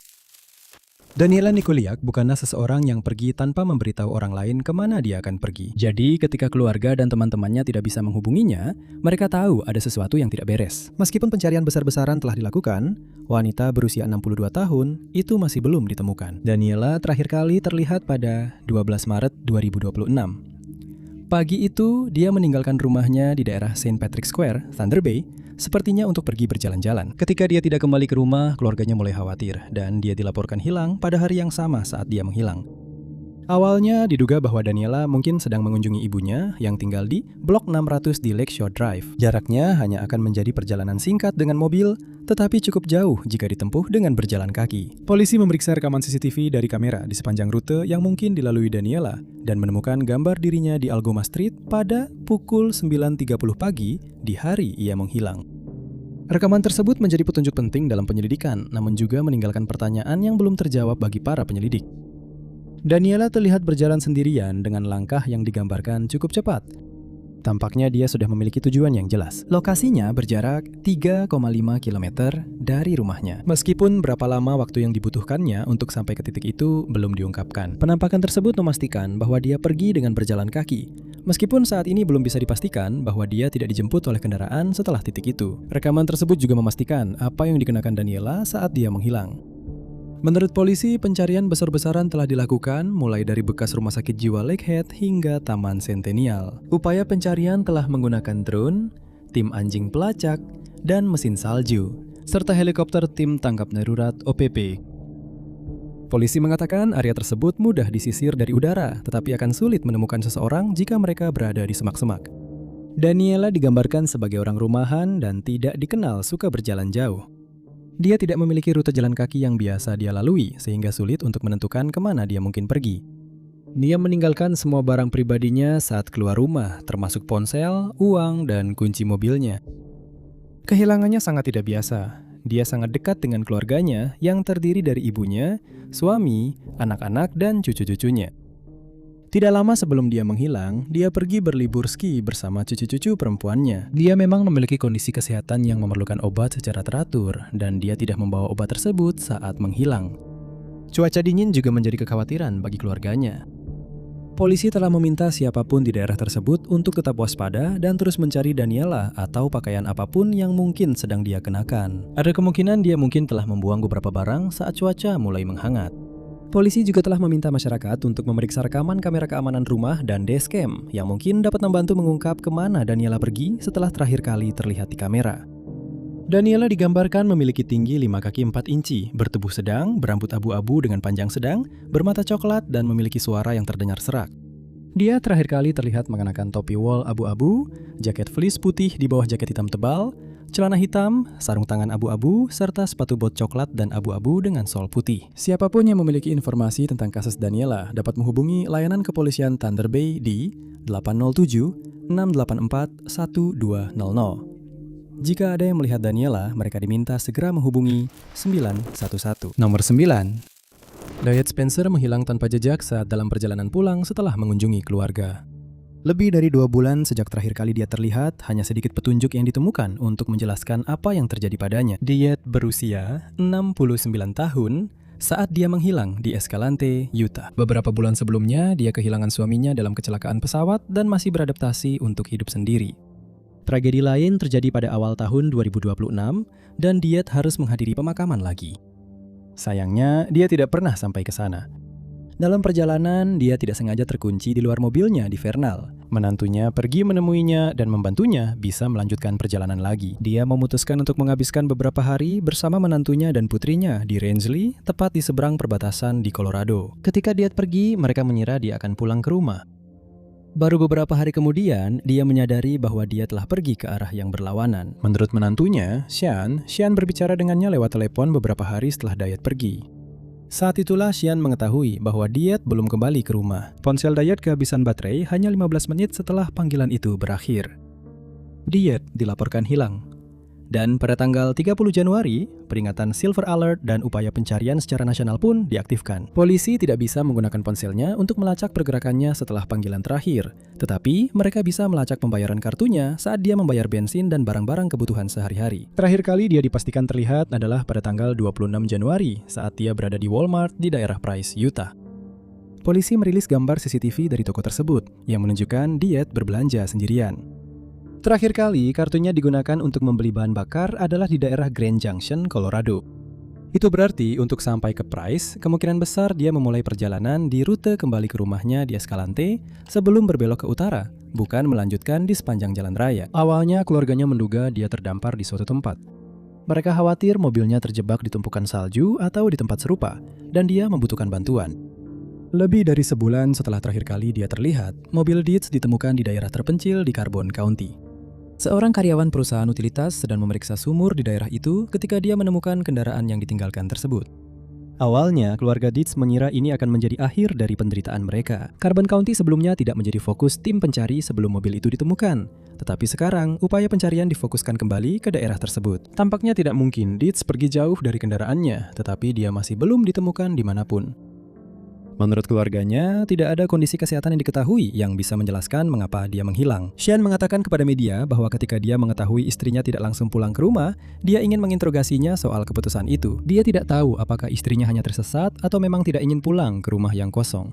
Daniela Nikoliak bukanlah seseorang yang pergi tanpa memberitahu orang lain kemana dia akan pergi. Jadi ketika keluarga dan teman-temannya tidak bisa menghubunginya, mereka tahu ada sesuatu yang tidak beres. Meskipun pencarian besar-besaran telah dilakukan, wanita berusia 62 tahun itu masih belum ditemukan. Daniela terakhir kali terlihat pada 12 Maret 2026. Pagi itu, dia meninggalkan rumahnya di daerah St. Patrick Square, Thunder Bay, sepertinya untuk pergi berjalan-jalan. Ketika dia tidak kembali ke rumah, keluarganya mulai khawatir, dan dia dilaporkan hilang pada hari yang sama saat dia menghilang. Awalnya diduga bahwa Daniela mungkin sedang mengunjungi ibunya yang tinggal di Blok 600 di Lakeshore Drive. Jaraknya hanya akan menjadi perjalanan singkat dengan mobil, tetapi cukup jauh jika ditempuh dengan berjalan kaki. Polisi memeriksa rekaman CCTV dari kamera di sepanjang rute yang mungkin dilalui Daniela dan menemukan gambar dirinya di Algoma Street pada pukul 9.30 pagi di hari ia menghilang. Rekaman tersebut menjadi petunjuk penting dalam penyelidikan, namun juga meninggalkan pertanyaan yang belum terjawab bagi para penyelidik. Daniela terlihat berjalan sendirian dengan langkah yang digambarkan cukup cepat. Tampaknya dia sudah memiliki tujuan yang jelas. Lokasinya berjarak 3,5 km dari rumahnya. Meskipun berapa lama waktu yang dibutuhkannya untuk sampai ke titik itu belum diungkapkan. Penampakan tersebut memastikan bahwa dia pergi dengan berjalan kaki. Meskipun saat ini belum bisa dipastikan bahwa dia tidak dijemput oleh kendaraan setelah titik itu. Rekaman tersebut juga memastikan apa yang dikenakan Daniela saat dia menghilang. Menurut polisi, pencarian besar-besaran telah dilakukan mulai dari bekas rumah sakit jiwa Lakehead hingga Taman Centennial. Upaya pencarian telah menggunakan drone, tim anjing pelacak, dan mesin salju, serta helikopter tim tangkap darurat OPP. Polisi mengatakan area tersebut mudah disisir dari udara, tetapi akan sulit menemukan seseorang jika mereka berada di semak-semak. Daniela digambarkan sebagai orang rumahan dan tidak dikenal suka berjalan jauh. Dia tidak memiliki rute jalan kaki yang biasa dia lalui, sehingga sulit untuk menentukan kemana dia mungkin pergi. Dia meninggalkan semua barang pribadinya saat keluar rumah, termasuk ponsel, uang, dan kunci mobilnya. Kehilangannya sangat tidak biasa. Dia sangat dekat dengan keluarganya yang terdiri dari ibunya, suami, anak-anak, dan cucu-cucunya. Tidak lama sebelum dia menghilang, dia pergi berlibur ski bersama cucu-cucu perempuannya. Dia memang memiliki kondisi kesehatan yang memerlukan obat secara teratur, dan dia tidak membawa obat tersebut saat menghilang. Cuaca dingin juga menjadi kekhawatiran bagi keluarganya. Polisi telah meminta siapapun di daerah tersebut untuk tetap waspada dan terus mencari Daniela atau pakaian apapun yang mungkin sedang dia kenakan. Ada kemungkinan dia mungkin telah membuang beberapa barang saat cuaca mulai menghangat. Polisi juga telah meminta masyarakat untuk memeriksa rekaman kamera keamanan rumah dan dashcam yang mungkin dapat membantu mengungkap kemana Daniela pergi setelah terakhir kali terlihat di kamera. Daniela digambarkan memiliki tinggi 5 kaki 4 inci, bertubuh sedang, berambut abu-abu dengan panjang sedang, bermata coklat, dan memiliki suara yang terdengar serak. Dia terakhir kali terlihat mengenakan topi wol abu-abu, jaket fleece putih di bawah jaket hitam tebal, celana hitam, sarung tangan abu-abu, serta sepatu bot coklat dan abu-abu dengan sol putih. Siapapun yang memiliki informasi tentang kasus Daniela dapat menghubungi layanan kepolisian Thunder Bay di 807-684-1200. Jika ada yang melihat Daniela, mereka diminta segera menghubungi 911. Nomor 9. Diet Spencer menghilang tanpa jejak saat dalam perjalanan pulang setelah mengunjungi keluarga. Lebih dari 2 bulan sejak terakhir kali dia terlihat, hanya sedikit petunjuk yang ditemukan untuk menjelaskan apa yang terjadi padanya. Diet berusia 69 tahun saat dia menghilang di Escalante, Utah. Beberapa bulan sebelumnya, dia kehilangan suaminya dalam kecelakaan pesawat dan masih beradaptasi untuk hidup sendiri. Tragedi lain terjadi pada awal tahun 2026 dan Diet harus menghadiri pemakaman lagi. Sayangnya, dia tidak pernah sampai ke sana. Dalam perjalanan, dia tidak sengaja terkunci di luar mobilnya di Vernal. Menantunya pergi menemuinya dan membantunya bisa melanjutkan perjalanan lagi. Dia memutuskan untuk menghabiskan beberapa hari bersama menantunya dan putrinya di Rangeley, tepat di seberang perbatasan di Colorado. Ketika Diet pergi, mereka mengira dia akan pulang ke rumah. Baru beberapa hari kemudian, dia menyadari bahwa dia telah pergi ke arah yang berlawanan. Menurut menantunya, Sean berbicara dengannya lewat telepon beberapa hari setelah Diet pergi. Saat itulah Sean mengetahui bahwa Diet belum kembali ke rumah. Ponsel Diet kehabisan baterai hanya 15 menit setelah panggilan itu berakhir. Diet dilaporkan hilang. Dan pada tanggal 30 Januari, peringatan Silver Alert dan upaya pencarian secara nasional pun diaktifkan. Polisi tidak bisa menggunakan ponselnya untuk melacak pergerakannya setelah panggilan terakhir, tetapi mereka bisa melacak pembayaran kartunya saat dia membayar bensin dan barang-barang kebutuhan sehari-hari. Terakhir kali dia dipastikan terlihat adalah pada tanggal 26 Januari saat dia berada di Walmart di daerah Price, Utah. Polisi merilis gambar CCTV dari toko tersebut yang menunjukkan Diet berbelanja sendirian. Terakhir kali kartunya digunakan untuk membeli bahan bakar adalah di daerah Grand Junction, Colorado. Itu berarti untuk sampai ke Price, kemungkinan besar dia memulai perjalanan di rute kembali ke rumahnya di Escalante sebelum berbelok ke utara, bukan melanjutkan di sepanjang jalan raya. Awalnya keluarganya menduga dia terdampar di suatu tempat. Mereka khawatir mobilnya terjebak di tumpukan salju atau di tempat serupa, dan dia membutuhkan bantuan. Lebih dari sebulan setelah terakhir kali dia terlihat, mobil Dietz ditemukan di daerah terpencil di Carbon County. Seorang karyawan perusahaan utilitas sedang memeriksa sumur di daerah itu ketika dia menemukan kendaraan yang ditinggalkan tersebut. Awalnya, keluarga Dietz mengira ini akan menjadi akhir dari penderitaan mereka. Carbon County sebelumnya tidak menjadi fokus tim pencari sebelum mobil itu ditemukan. Tetapi sekarang, upaya pencarian difokuskan kembali ke daerah tersebut. Tampaknya tidak mungkin Dietz pergi jauh dari kendaraannya, tetapi dia masih belum ditemukan dimanapun. Menurut keluarganya, tidak ada kondisi kesehatan yang diketahui yang bisa menjelaskan mengapa dia menghilang. Sean mengatakan kepada media bahwa ketika dia mengetahui istrinya tidak langsung pulang ke rumah, dia ingin menginterogasinya soal keputusan itu. Dia tidak tahu apakah istrinya hanya tersesat atau memang tidak ingin pulang ke rumah yang kosong.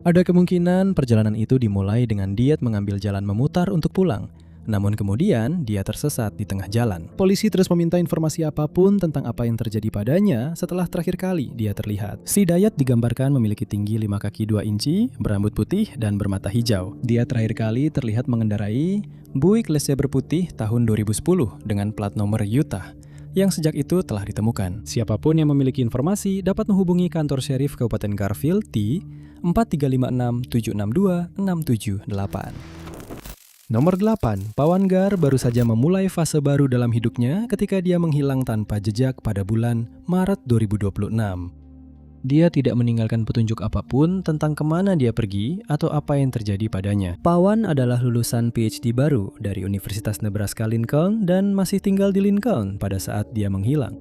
Ada kemungkinan perjalanan itu dimulai dengan diet mengambil jalan memutar untuk pulang. Namun kemudian, dia tersesat di tengah jalan. Polisi terus meminta informasi apapun tentang apa yang terjadi padanya setelah terakhir kali dia terlihat. Si Dayat digambarkan memiliki tinggi 5 kaki 2 inci, berambut putih, dan bermata hijau. Dia terakhir kali terlihat mengendarai Buick LeSabre putih tahun 2010 dengan plat nomor Utah, yang sejak itu telah ditemukan. Siapapun yang memiliki informasi dapat menghubungi kantor Sheriff Kabupaten Garfield di 4356 762 678. Nomor 8, Pawan Gar baru saja memulai fase baru dalam hidupnya ketika dia menghilang tanpa jejak pada bulan Maret 2026. Dia tidak meninggalkan petunjuk apapun tentang kemana dia pergi atau apa yang terjadi padanya. Pawan adalah lulusan PhD baru dari Universitas Nebraska Lincoln dan masih tinggal di Lincoln pada saat dia menghilang.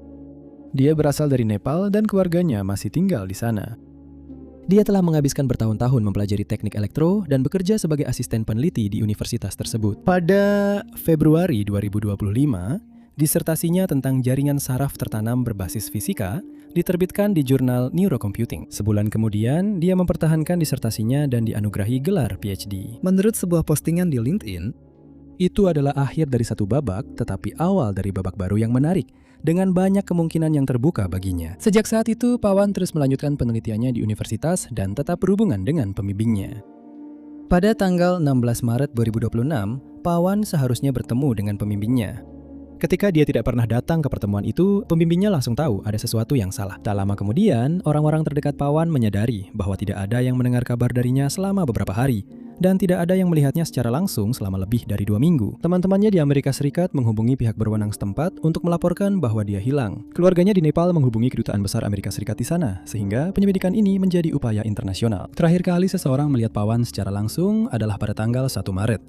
Dia berasal dari Nepal dan keluarganya masih tinggal di sana. Dia telah menghabiskan bertahun-tahun mempelajari teknik elektro dan bekerja sebagai asisten peneliti di universitas tersebut. Pada Februari 2025, disertasinya tentang jaringan saraf tertanam berbasis fisika diterbitkan di jurnal Neurocomputing. Sebulan kemudian, dia mempertahankan disertasinya dan dianugerahi gelar PhD. Menurut sebuah postingan di LinkedIn, itu adalah akhir dari satu babak, tetapi awal dari babak baru yang menarik, dengan banyak kemungkinan yang terbuka baginya. Sejak saat itu, Pawan terus melanjutkan penelitiannya di universitas dan tetap berhubungan dengan pembimbingnya. Pada tanggal 16 Maret 2026, Pawan seharusnya bertemu dengan pembimbingnya. Ketika dia tidak pernah datang ke pertemuan itu, pembimbingnya langsung tahu ada sesuatu yang salah. Tak lama kemudian, orang-orang terdekat Pawan menyadari bahwa tidak ada yang mendengar kabar darinya selama beberapa hari, dan tidak ada yang melihatnya secara langsung selama lebih dari 2 minggu. Teman-temannya di Amerika Serikat menghubungi pihak berwenang setempat untuk melaporkan bahwa dia hilang. Keluarganya di Nepal menghubungi Kedutaan Besar Amerika Serikat di sana, sehingga penyelidikan ini menjadi upaya internasional. Terakhir kali seseorang melihat Pawan secara langsung adalah pada tanggal 1 Maret.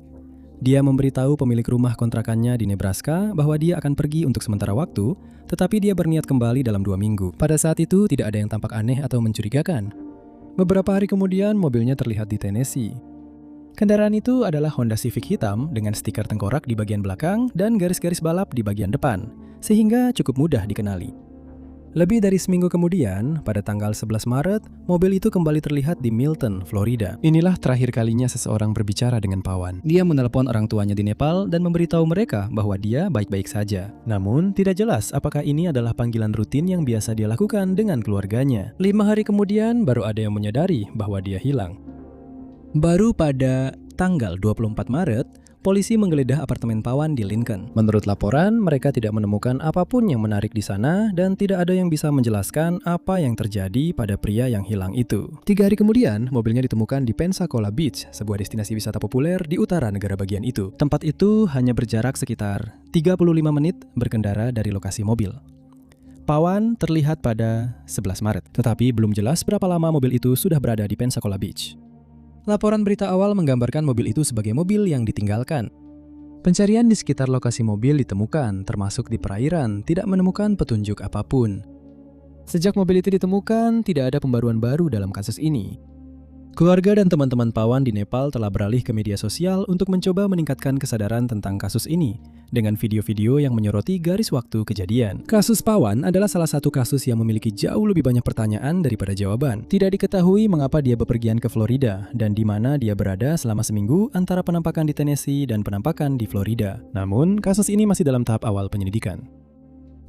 Dia memberitahu pemilik rumah kontrakannya di Nebraska bahwa dia akan pergi untuk sementara waktu, tetapi dia berniat kembali dalam 2 minggu. Pada saat itu tidak ada yang tampak aneh atau mencurigakan. Beberapa hari kemudian mobilnya terlihat di Tennessee. Kendaraan itu adalah Honda Civic hitam dengan stiker tengkorak di bagian belakang dan garis-garis balap di bagian depan, sehingga cukup mudah dikenali. Lebih dari seminggu kemudian, pada tanggal 11 Maret, mobil itu kembali terlihat di Milton, Florida. Inilah terakhir kalinya seseorang berbicara dengan Pawan. Dia menelpon orang tuanya di Nepal dan memberitahu mereka bahwa dia baik-baik saja. Namun, tidak jelas apakah ini adalah panggilan rutin yang biasa dia lakukan dengan keluarganya. 5 hari kemudian, baru ada yang menyadari bahwa dia hilang. Baru pada tanggal 24 Maret, polisi menggeledah apartemen Pawan di Lincoln. Menurut laporan, mereka tidak menemukan apapun yang menarik di sana dan tidak ada yang bisa menjelaskan apa yang terjadi pada pria yang hilang itu. 3 hari kemudian, mobilnya ditemukan di Pensacola Beach, sebuah destinasi wisata populer di utara negara bagian itu. Tempat itu hanya berjarak sekitar 35 menit berkendara dari lokasi mobil. Pawan terlihat pada 11 Maret, tetapi belum jelas berapa lama mobil itu sudah berada di Pensacola Beach. Laporan berita awal menggambarkan mobil itu sebagai mobil yang ditinggalkan. Pencarian di sekitar lokasi mobil ditemukan, termasuk di perairan, tidak menemukan petunjuk apapun. Sejak mobil itu ditemukan, tidak ada pembaruan baru dalam kasus ini. Keluarga dan teman-teman Pawan di Nepal telah beralih ke media sosial untuk mencoba meningkatkan kesadaran tentang kasus ini, dengan video-video yang menyoroti garis waktu kejadian. Kasus Pawan adalah salah satu kasus yang memiliki jauh lebih banyak pertanyaan daripada jawaban. Tidak diketahui mengapa dia bepergian ke Florida, dan di mana dia berada selama seminggu antara penampakan di Tennessee dan penampakan di Florida. Namun, kasus ini masih dalam tahap awal penyelidikan.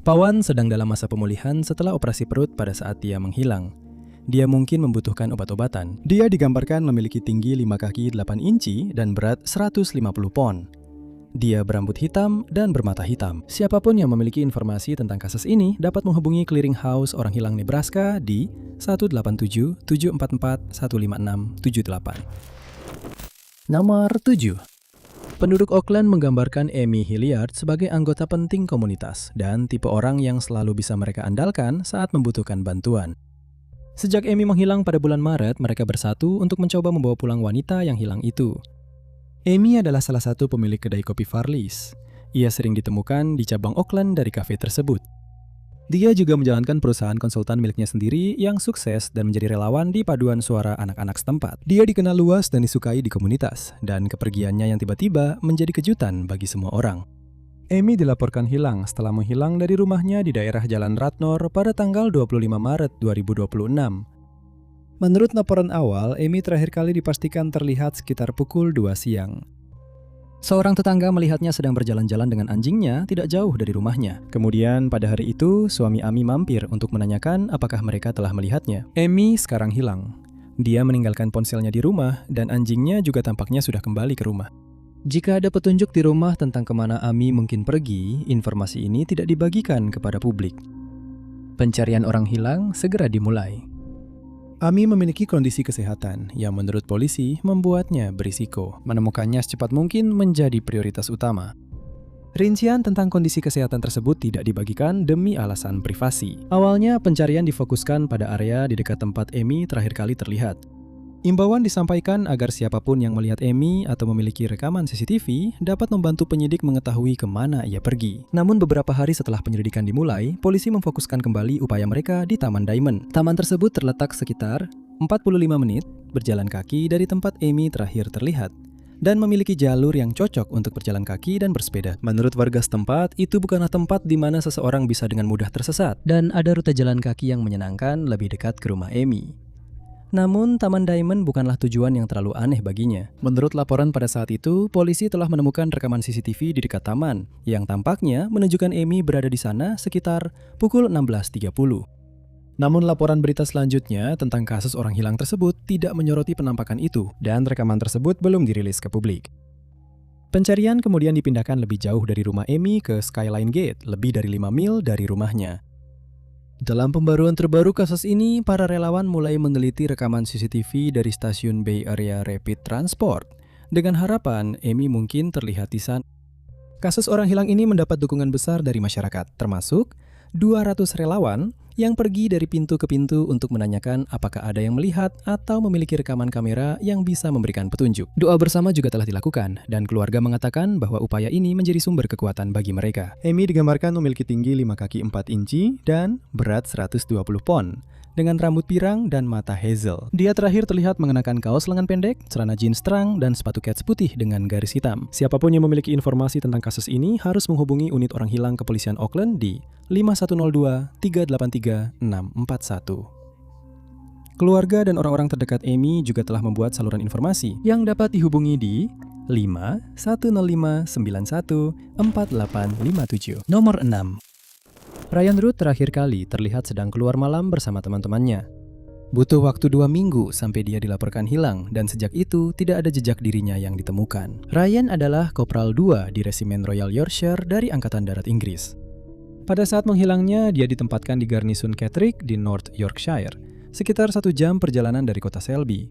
Pawan sedang dalam masa pemulihan setelah operasi perut pada saat dia menghilang. Dia mungkin membutuhkan obat-obatan. Dia digambarkan memiliki tinggi 5 kaki 8 inci dan berat 150 pon. Dia berambut hitam dan bermata hitam. Siapapun yang memiliki informasi tentang kasus ini dapat menghubungi Clearing House Orang Hilang Nebraska di 187 744 156 78. Nomor 7. Penduduk Oakland menggambarkan Amy Hilliard sebagai anggota penting komunitas dan tipe orang yang selalu bisa mereka andalkan saat membutuhkan bantuan. Sejak Amy menghilang pada bulan Maret, mereka bersatu untuk mencoba membawa pulang wanita yang hilang itu. Amy adalah salah satu pemilik kedai kopi Farley's. Ia sering ditemukan di cabang Oakland dari kafe tersebut. Dia juga menjalankan perusahaan konsultan miliknya sendiri yang sukses dan menjadi relawan di paduan suara anak-anak setempat. Dia dikenal luas dan disukai di komunitas, dan kepergiannya yang tiba-tiba menjadi kejutan bagi semua orang. Amy dilaporkan hilang setelah menghilang dari rumahnya di daerah Jalan Ratnor pada tanggal 25 Maret 2026. Menurut laporan awal, Amy terakhir kali dipastikan terlihat sekitar pukul 2 siang. Seorang tetangga melihatnya sedang berjalan-jalan dengan anjingnya tidak jauh dari rumahnya. Kemudian pada hari itu, suami Amy mampir untuk menanyakan apakah mereka telah melihatnya. Amy sekarang hilang. Dia meninggalkan ponselnya di rumah dan anjingnya juga tampaknya sudah kembali ke rumah. Jika ada petunjuk di rumah tentang kemana Amy mungkin pergi, informasi ini tidak dibagikan kepada publik. Pencarian orang hilang segera dimulai. Amy memiliki kondisi kesehatan yang menurut polisi membuatnya berisiko. Menemukannya secepat mungkin menjadi prioritas utama. Rincian tentang kondisi kesehatan tersebut tidak dibagikan demi alasan privasi. Awalnya pencarian difokuskan pada area di dekat tempat Amy terakhir kali terlihat. Imbauan disampaikan agar siapapun yang melihat Amy atau memiliki rekaman CCTV dapat membantu penyidik mengetahui kemana ia pergi. Namun beberapa hari setelah penyelidikan dimulai, polisi memfokuskan kembali upaya mereka di Taman Diamond. Taman tersebut terletak sekitar 45 menit berjalan kaki dari tempat Amy terakhir terlihat dan memiliki jalur yang cocok untuk berjalan kaki dan bersepeda. Menurut warga setempat, itu bukanlah tempat di mana seseorang bisa dengan mudah tersesat dan ada rute jalan kaki yang menyenangkan lebih dekat ke rumah Amy. Namun, Taman Diamond bukanlah tujuan yang terlalu aneh baginya. Menurut laporan pada saat itu, polisi telah menemukan rekaman CCTV di dekat taman, yang tampaknya menunjukkan Amy berada di sana sekitar pukul 16.30. Namun laporan berita selanjutnya tentang kasus orang hilang tersebut tidak menyoroti penampakan itu, dan rekaman tersebut belum dirilis ke publik. Pencarian kemudian dipindahkan lebih jauh dari rumah Amy ke Skyline Gate, lebih dari 5 mil dari rumahnya. Dalam pembaruan terbaru kasus ini, para relawan mulai meneliti rekaman CCTV dari stasiun Bay Area Rapid Transport dengan harapan Amy mungkin terlihat di sana. Kasus orang hilang ini mendapat dukungan besar dari masyarakat, termasuk 200 relawan yang pergi dari pintu ke pintu untuk menanyakan apakah ada yang melihat atau memiliki rekaman kamera yang bisa memberikan petunjuk. Doa bersama juga telah dilakukan, dan keluarga mengatakan bahwa upaya ini menjadi sumber kekuatan bagi mereka. Amy digambarkan memiliki tinggi 5 kaki 4 inci dan berat 120 pon, dengan rambut pirang dan mata hazel. Dia terakhir terlihat mengenakan kaos lengan pendek, celana jeans terang, dan sepatu kets putih dengan garis hitam. Siapapun yang memiliki informasi tentang kasus ini harus menghubungi unit orang hilang kepolisian Auckland di 5102-383-641. Keluarga dan orang-orang terdekat Amy juga telah membuat saluran informasi yang dapat dihubungi di 5105914857. Nomor 6. Ryan Root terakhir kali terlihat sedang keluar malam bersama teman-temannya. Butuh waktu 2 minggu sampai dia dilaporkan hilang, dan sejak itu tidak ada jejak dirinya yang ditemukan. Ryan adalah Kopral 2 di Resimen Royal Yorkshire dari Angkatan Darat Inggris. Pada saat menghilangnya, dia ditempatkan di Garnison Catterick di North Yorkshire, sekitar 1 jam perjalanan dari kota Selby.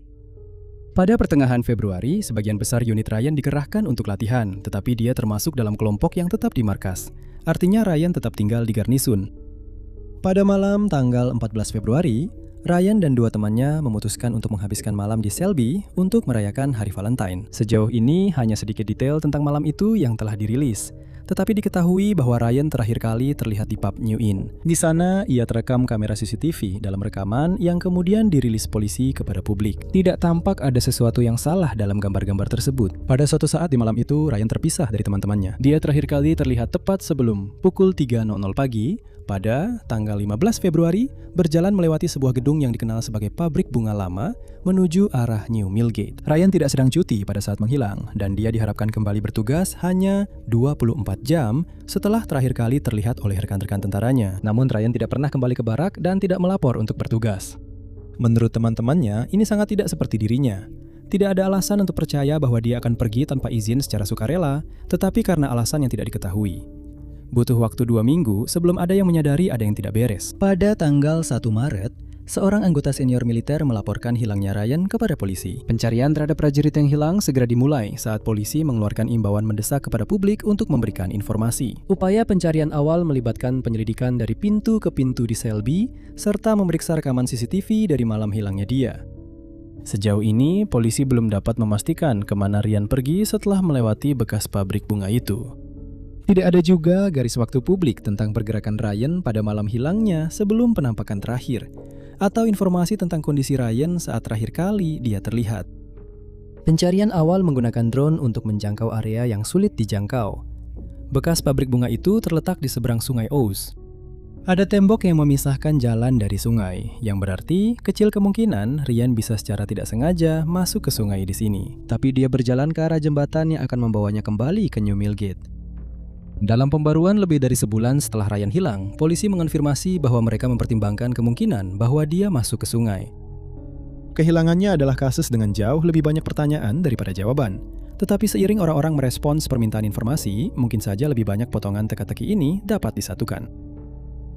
Pada pertengahan Februari, sebagian besar unit Ryan dikerahkan untuk latihan, tetapi dia termasuk dalam kelompok yang tetap di markas. Artinya Ryan tetap tinggal di garnisun. Pada malam tanggal 14 Februari, Ryan dan 2 temannya memutuskan untuk menghabiskan malam di Selby untuk merayakan Hari Valentine. Sejauh ini hanya sedikit detail tentang malam itu yang telah dirilis, tetapi diketahui bahwa Ryan terakhir kali terlihat di pub New Inn. Di sana, ia terekam kamera CCTV dalam rekaman yang kemudian dirilis polisi kepada publik. Tidak tampak ada sesuatu yang salah dalam gambar-gambar tersebut. Pada suatu saat di malam itu, Ryan terpisah dari teman-temannya. Dia terakhir kali terlihat tepat sebelum pukul 3.00 pagi, pada tanggal 15 Februari, berjalan melewati sebuah gedung yang dikenal sebagai pabrik bunga lama menuju arah New Millgate. Ryan tidak sedang cuti pada saat menghilang, dan dia diharapkan kembali bertugas hanya 24 jam setelah terakhir kali terlihat oleh rekan-rekan tentaranya. Namun Ryan tidak pernah kembali ke barak dan tidak melapor untuk bertugas. Menurut teman-temannya, ini sangat tidak seperti dirinya. Tidak ada alasan untuk percaya bahwa dia akan pergi tanpa izin secara sukarela, tetapi karena alasan yang tidak diketahui. Butuh waktu 2 minggu sebelum ada yang menyadari ada yang tidak beres. Pada tanggal 1 Maret, seorang anggota senior militer melaporkan hilangnya Ryan kepada polisi. Pencarian terhadap prajurit yang hilang segera dimulai saat polisi mengeluarkan imbauan mendesak kepada publik untuk memberikan informasi. Upaya pencarian awal melibatkan penyelidikan dari pintu ke pintu di Selby, serta memeriksa rekaman CCTV dari malam hilangnya dia. Sejauh ini, polisi belum dapat memastikan kemana Ryan pergi setelah melewati bekas pabrik bunga itu. Tidak ada juga garis waktu publik tentang pergerakan Ryan pada malam hilangnya sebelum penampakan terakhir, atau informasi tentang kondisi Ryan saat terakhir kali dia terlihat. Pencarian awal menggunakan drone untuk menjangkau area yang sulit dijangkau. Bekas pabrik bunga itu terletak di seberang Sungai Ouse. Ada tembok yang memisahkan jalan dari sungai, yang berarti kecil kemungkinan Ryan bisa secara tidak sengaja masuk ke sungai di sini. Tapi dia berjalan ke arah jembatan yang akan membawanya kembali ke New Millgate. Dalam pembaruan lebih dari sebulan setelah Ryan hilang, polisi mengonfirmasi bahwa mereka mempertimbangkan kemungkinan bahwa dia masuk ke sungai. Kehilangannya adalah kasus dengan jauh lebih banyak pertanyaan daripada jawaban. Tetapi seiring orang-orang merespons permintaan informasi, mungkin saja lebih banyak potongan teka-teki ini dapat disatukan.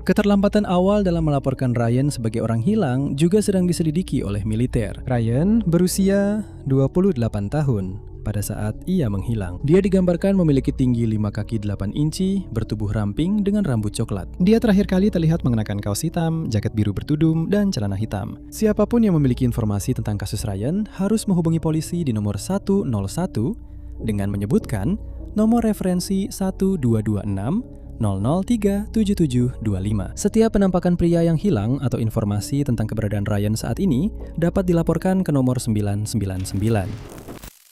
Keterlambatan awal dalam melaporkan Ryan sebagai orang hilang juga sedang diselidiki oleh militer. Ryan berusia 28 tahun pada saat ia menghilang. Dia digambarkan memiliki tinggi 5 kaki 8 inci, bertubuh ramping dengan rambut coklat. Dia terakhir kali terlihat mengenakan kaos hitam, jaket biru bertudung, dan celana hitam. Siapapun yang memiliki informasi tentang kasus Ryan harus menghubungi polisi di nomor 101 dengan menyebutkan nomor referensi 1226 00377725. Setiap penampakan pria yang hilang atau informasi tentang keberadaan Ryan saat ini dapat dilaporkan ke nomor 999.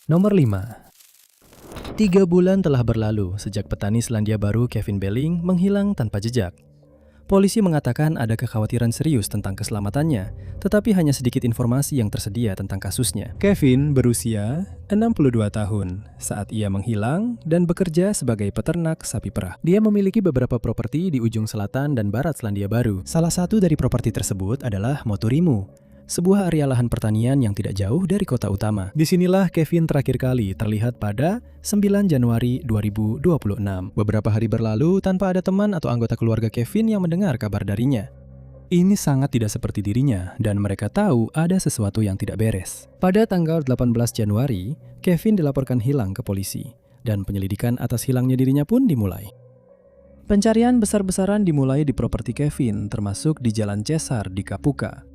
Nomor 5. 3 bulan telah berlalu sejak petani Selandia Baru Kevin Belling menghilang tanpa jejak. Polisi mengatakan ada kekhawatiran serius tentang keselamatannya, tetapi hanya sedikit informasi yang tersedia tentang kasusnya. Kevin berusia 62 tahun saat ia menghilang dan bekerja sebagai peternak sapi perah. Dia memiliki beberapa properti di ujung selatan dan barat Selandia Baru. Salah satu dari properti tersebut adalah Motorimu, sebuah area lahan pertanian yang tidak jauh dari kota utama. Disinilah Kevin terakhir kali terlihat pada 9 Januari 2026. Beberapa hari berlalu tanpa ada teman atau anggota keluarga Kevin yang mendengar kabar darinya. Ini sangat tidak seperti dirinya dan mereka tahu ada sesuatu yang tidak beres. Pada tanggal 18 Januari, Kevin dilaporkan hilang ke polisi dan penyelidikan atas hilangnya dirinya pun dimulai. Pencarian besar-besaran dimulai di properti Kevin, termasuk di Jalan Cesar di Kapuka.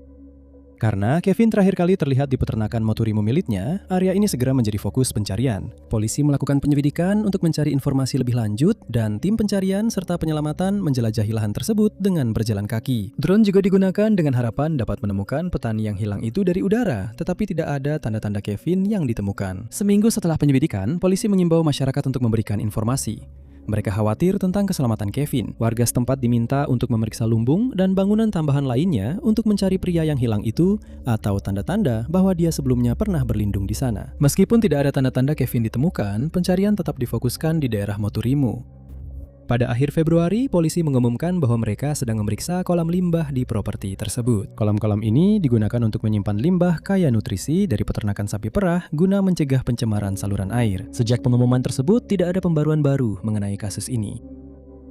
Karena Kevin terakhir kali terlihat di peternakan Motorimu miliknya, area ini segera menjadi fokus pencarian. Polisi melakukan penyelidikan untuk mencari informasi lebih lanjut dan tim pencarian serta penyelamatan menjelajahi lahan tersebut dengan berjalan kaki. Drone juga digunakan dengan harapan dapat menemukan petani yang hilang itu dari udara, tetapi tidak ada tanda-tanda Kevin yang ditemukan. Seminggu setelah penyelidikan, polisi mengimbau masyarakat untuk memberikan informasi. Mereka khawatir tentang keselamatan Kevin. Warga setempat diminta untuk memeriksa lumbung dan bangunan tambahan lainnya untuk mencari pria yang hilang itu atau tanda-tanda bahwa dia sebelumnya pernah berlindung di sana. Meskipun tidak ada tanda-tanda Kevin ditemukan, pencarian tetap difokuskan di daerah Motorimu. Pada akhir Februari, polisi mengumumkan bahwa mereka sedang memeriksa kolam limbah di properti tersebut. Kolam-kolam ini digunakan untuk menyimpan limbah kaya nutrisi dari peternakan sapi perah guna mencegah pencemaran saluran air. Sejak pengumuman tersebut, tidak ada pembaruan baru mengenai kasus ini.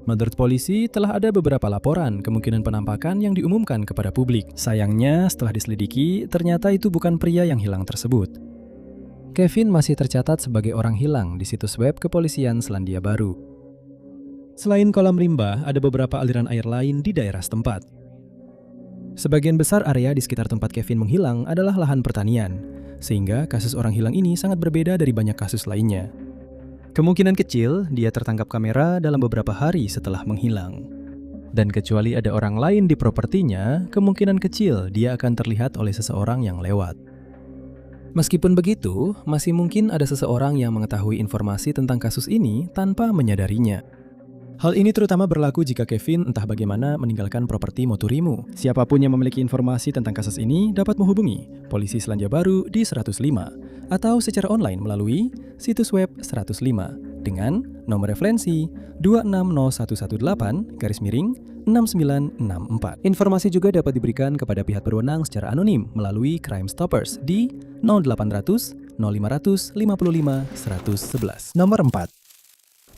Menurut polisi, telah ada beberapa laporan kemungkinan penampakan yang diumumkan kepada publik. Sayangnya, setelah diselidiki, ternyata itu bukan pria yang hilang tersebut. Kevin masih tercatat sebagai orang hilang di situs web kepolisian Selandia Baru. Selain kolam limbah, ada beberapa aliran air lain di daerah setempat. Sebagian besar area di sekitar tempat Kevin menghilang adalah lahan pertanian, sehingga kasus orang hilang ini sangat berbeda dari banyak kasus lainnya. Kemungkinan kecil dia tertangkap kamera dalam beberapa hari setelah menghilang. Dan kecuali ada orang lain di propertinya, kemungkinan kecil dia akan terlihat oleh seseorang yang lewat. Meskipun begitu, masih mungkin ada seseorang yang mengetahui informasi tentang kasus ini tanpa menyadarinya. Hal ini terutama berlaku jika Kevin entah bagaimana meninggalkan properti Motorimu. Siapapun yang memiliki informasi tentang kasus ini dapat menghubungi Polisi Selandia Baru di 105 atau secara online melalui situs web 105 dengan nomor referensi 260118-6964. Informasi juga dapat diberikan kepada pihak berwenang secara anonim melalui Crime Stoppers di 0800 0500 55 111. Nomor 4.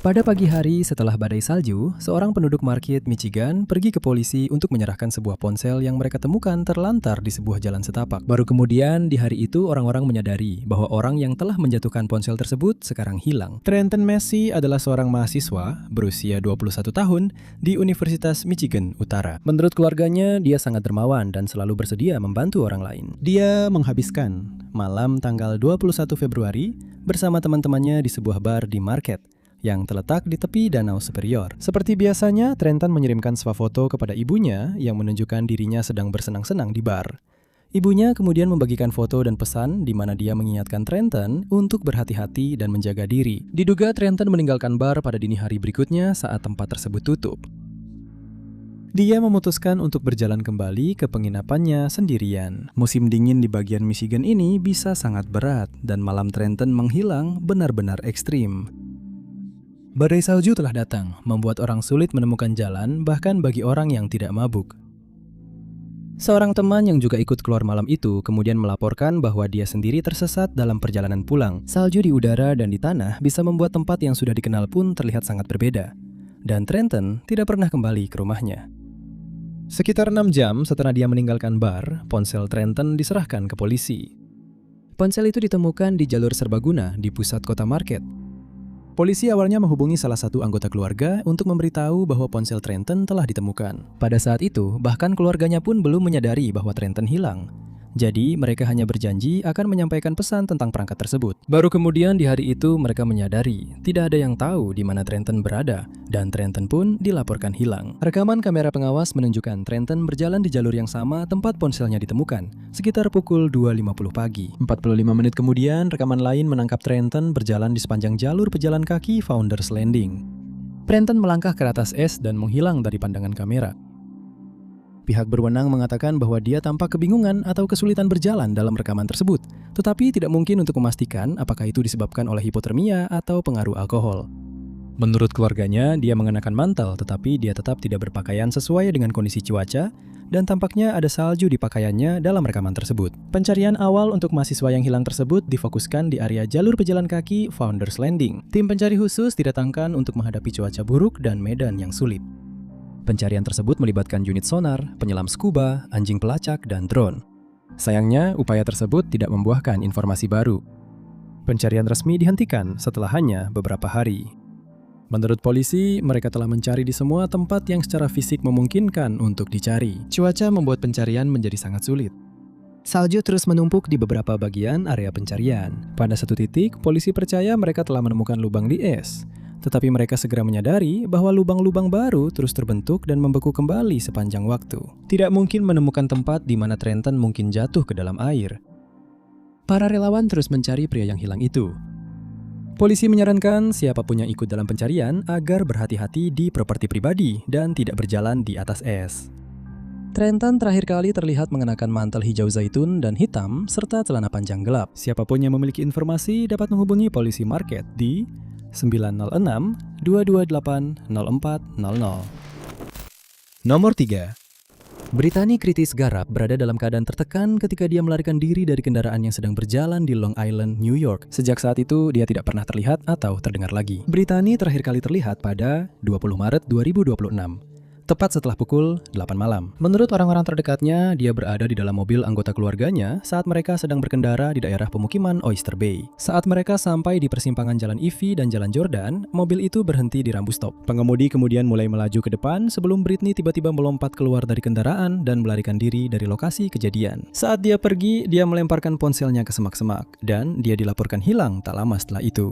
Pada pagi hari setelah badai salju, seorang penduduk Marquette, Michigan pergi ke polisi untuk menyerahkan sebuah ponsel yang mereka temukan terlantar di sebuah jalan setapak. Baru kemudian di hari itu orang-orang menyadari bahwa orang yang telah menjatuhkan ponsel tersebut sekarang hilang. Trenton Massey adalah seorang mahasiswa berusia 21 tahun di Universitas Michigan Utara. Menurut keluarganya, dia sangat dermawan dan selalu bersedia membantu orang lain. Dia menghabiskan malam tanggal 21 Februari bersama teman-temannya di sebuah bar di Marquette yang terletak di tepi Danau Superior. Seperti biasanya, Trenton mengirimkan swafoto kepada ibunya yang menunjukkan dirinya sedang bersenang-senang di bar. Ibunya kemudian membagikan foto dan pesan di mana dia mengingatkan Trenton untuk berhati-hati dan menjaga diri. Diduga Trenton meninggalkan bar pada dini hari berikutnya saat tempat tersebut tutup. Dia memutuskan untuk berjalan kembali ke penginapannya sendirian. Musim dingin di bagian Michigan ini bisa sangat berat dan malam Trenton menghilang benar-benar ekstrim. Badai salju telah datang, membuat orang sulit menemukan jalan bahkan bagi orang yang tidak mabuk. Seorang teman yang juga ikut keluar malam itu kemudian melaporkan bahwa dia sendiri tersesat dalam perjalanan pulang. Salju di udara dan di tanah bisa membuat tempat yang sudah dikenal pun terlihat sangat berbeda. Dan Trenton tidak pernah kembali ke rumahnya. Sekitar 6 jam setelah dia meninggalkan bar, ponsel Trenton diserahkan ke polisi. Ponsel itu ditemukan di jalur serbaguna di pusat kota Market. Polisi awalnya menghubungi salah satu anggota keluarga untuk memberitahu bahwa ponsel Trenton telah ditemukan. Pada saat itu, bahkan keluarganya pun belum menyadari bahwa Trenton hilang. Jadi, mereka hanya berjanji akan menyampaikan pesan tentang perangkat tersebut. Baru kemudian di hari itu mereka menyadari tidak ada yang tahu di mana Trenton berada, dan Trenton pun dilaporkan hilang. Rekaman kamera pengawas menunjukkan Trenton berjalan di jalur yang sama tempat ponselnya ditemukan, sekitar pukul 2.50 pagi. 45 menit kemudian, rekaman lain menangkap Trenton berjalan di sepanjang jalur pejalan kaki Founders Landing. Trenton melangkah ke atas es dan menghilang dari pandangan kamera. Pihak berwenang mengatakan bahwa dia tampak kebingungan atau kesulitan berjalan dalam rekaman tersebut, tetapi tidak mungkin untuk memastikan apakah itu disebabkan oleh hipotermia atau pengaruh alkohol. Menurut keluarganya, dia mengenakan mantel tetapi dia tetap tidak berpakaian sesuai dengan kondisi cuaca dan tampaknya ada salju di pakaiannya dalam rekaman tersebut. Pencarian awal untuk mahasiswa yang hilang tersebut difokuskan di area jalur pejalan kaki Founders Landing. Tim pencari khusus didatangkan untuk menghadapi cuaca buruk dan medan yang sulit. Pencarian tersebut melibatkan unit sonar, penyelam scuba, anjing pelacak, dan drone. Sayangnya, upaya tersebut tidak membuahkan informasi baru. Pencarian resmi dihentikan setelah hanya beberapa hari. Menurut polisi, mereka telah mencari di semua tempat yang secara fisik memungkinkan untuk dicari. Cuaca membuat pencarian menjadi sangat sulit. Salju terus menumpuk di beberapa bagian area pencarian. Pada satu titik, polisi percaya mereka telah menemukan lubang di es. Tetapi mereka segera menyadari bahwa lubang-lubang baru terus terbentuk dan membeku kembali sepanjang waktu. Tidak mungkin menemukan tempat di mana Trenton mungkin jatuh ke dalam air. Para relawan terus mencari pria yang hilang itu. Polisi menyarankan siapapun yang ikut dalam pencarian agar berhati-hati di properti pribadi dan tidak berjalan di atas es. Trenton terakhir kali terlihat mengenakan mantel hijau zaitun dan hitam serta celana panjang gelap. Siapapun yang memiliki informasi dapat menghubungi polisi Market di 906-228-0400. Nomor 3. Brittany Curtis Garrett berada dalam keadaan tertekan ketika dia melarikan diri dari kendaraan yang sedang berjalan di Long Island, New York. Sejak saat itu, dia tidak pernah terlihat atau terdengar lagi. Brittany terakhir kali terlihat pada 20 Maret 2026. Tepat setelah pukul 8 malam. Menurut orang-orang terdekatnya, dia berada di dalam mobil anggota keluarganya saat mereka sedang berkendara di daerah pemukiman Oyster Bay. Saat mereka sampai di persimpangan Jalan Ivy dan Jalan Jordan, mobil itu berhenti di rambu stop. Pengemudi kemudian mulai melaju ke depan sebelum Brittany tiba-tiba melompat keluar dari kendaraan dan melarikan diri dari lokasi kejadian. Saat dia pergi, dia melemparkan ponselnya ke semak-semak dan dia dilaporkan hilang tak lama setelah itu.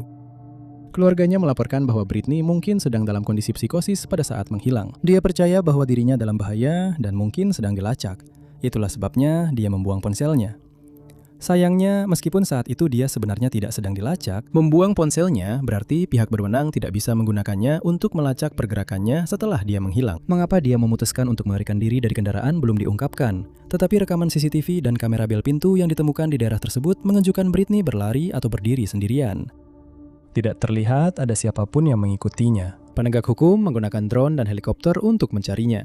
Keluarganya melaporkan bahwa Brittany mungkin sedang dalam kondisi psikosis pada saat menghilang. Dia percaya bahwa dirinya dalam bahaya dan mungkin sedang dilacak. Itulah sebabnya dia membuang ponselnya. Sayangnya, meskipun saat itu dia sebenarnya tidak sedang dilacak, membuang ponselnya berarti pihak berwenang tidak bisa menggunakannya untuk melacak pergerakannya setelah dia menghilang. Mengapa dia memutuskan untuk melarikan diri dari kendaraan belum diungkapkan. Tetapi rekaman CCTV dan kamera bel pintu yang ditemukan di daerah tersebut menunjukkan Brittany berlari atau berdiri sendirian. Tidak terlihat ada siapapun yang mengikutinya. Penegak hukum menggunakan drone dan helikopter untuk mencarinya.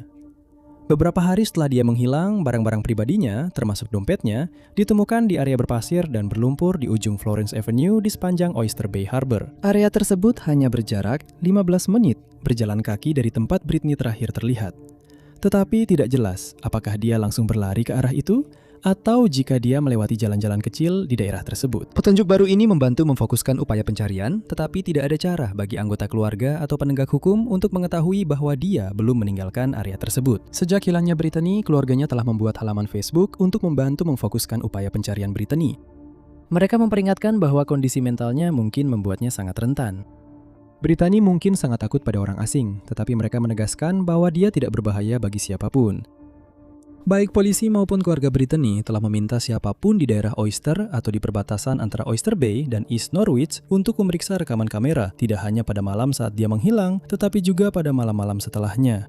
Beberapa hari setelah dia menghilang, barang-barang pribadinya, termasuk dompetnya, ditemukan di area berpasir dan berlumpur di ujung Florence Avenue di sepanjang Oyster Bay Harbor. Area tersebut hanya berjarak 15 menit berjalan kaki dari tempat Brittany terakhir terlihat. Tetapi tidak jelas apakah dia langsung berlari ke arah itu, atau jika dia melewati jalan-jalan kecil di daerah tersebut. Petunjuk baru ini membantu memfokuskan upaya pencarian, tetapi tidak ada cara bagi anggota keluarga atau penegak hukum untuk mengetahui bahwa dia belum meninggalkan area tersebut. Sejak hilangnya Brittany, keluarganya telah membuat halaman Facebook untuk membantu memfokuskan upaya pencarian Brittany. Mereka memperingatkan bahwa kondisi mentalnya mungkin membuatnya sangat rentan. Britani mungkin sangat takut pada orang asing, tetapi mereka menegaskan bahwa dia tidak berbahaya bagi siapapun. Baik polisi maupun keluarga Britani telah meminta siapapun di daerah Oyster atau di perbatasan antara Oyster Bay dan East Norwich untuk memeriksa rekaman kamera, tidak hanya pada malam saat dia menghilang, tetapi juga pada malam-malam setelahnya.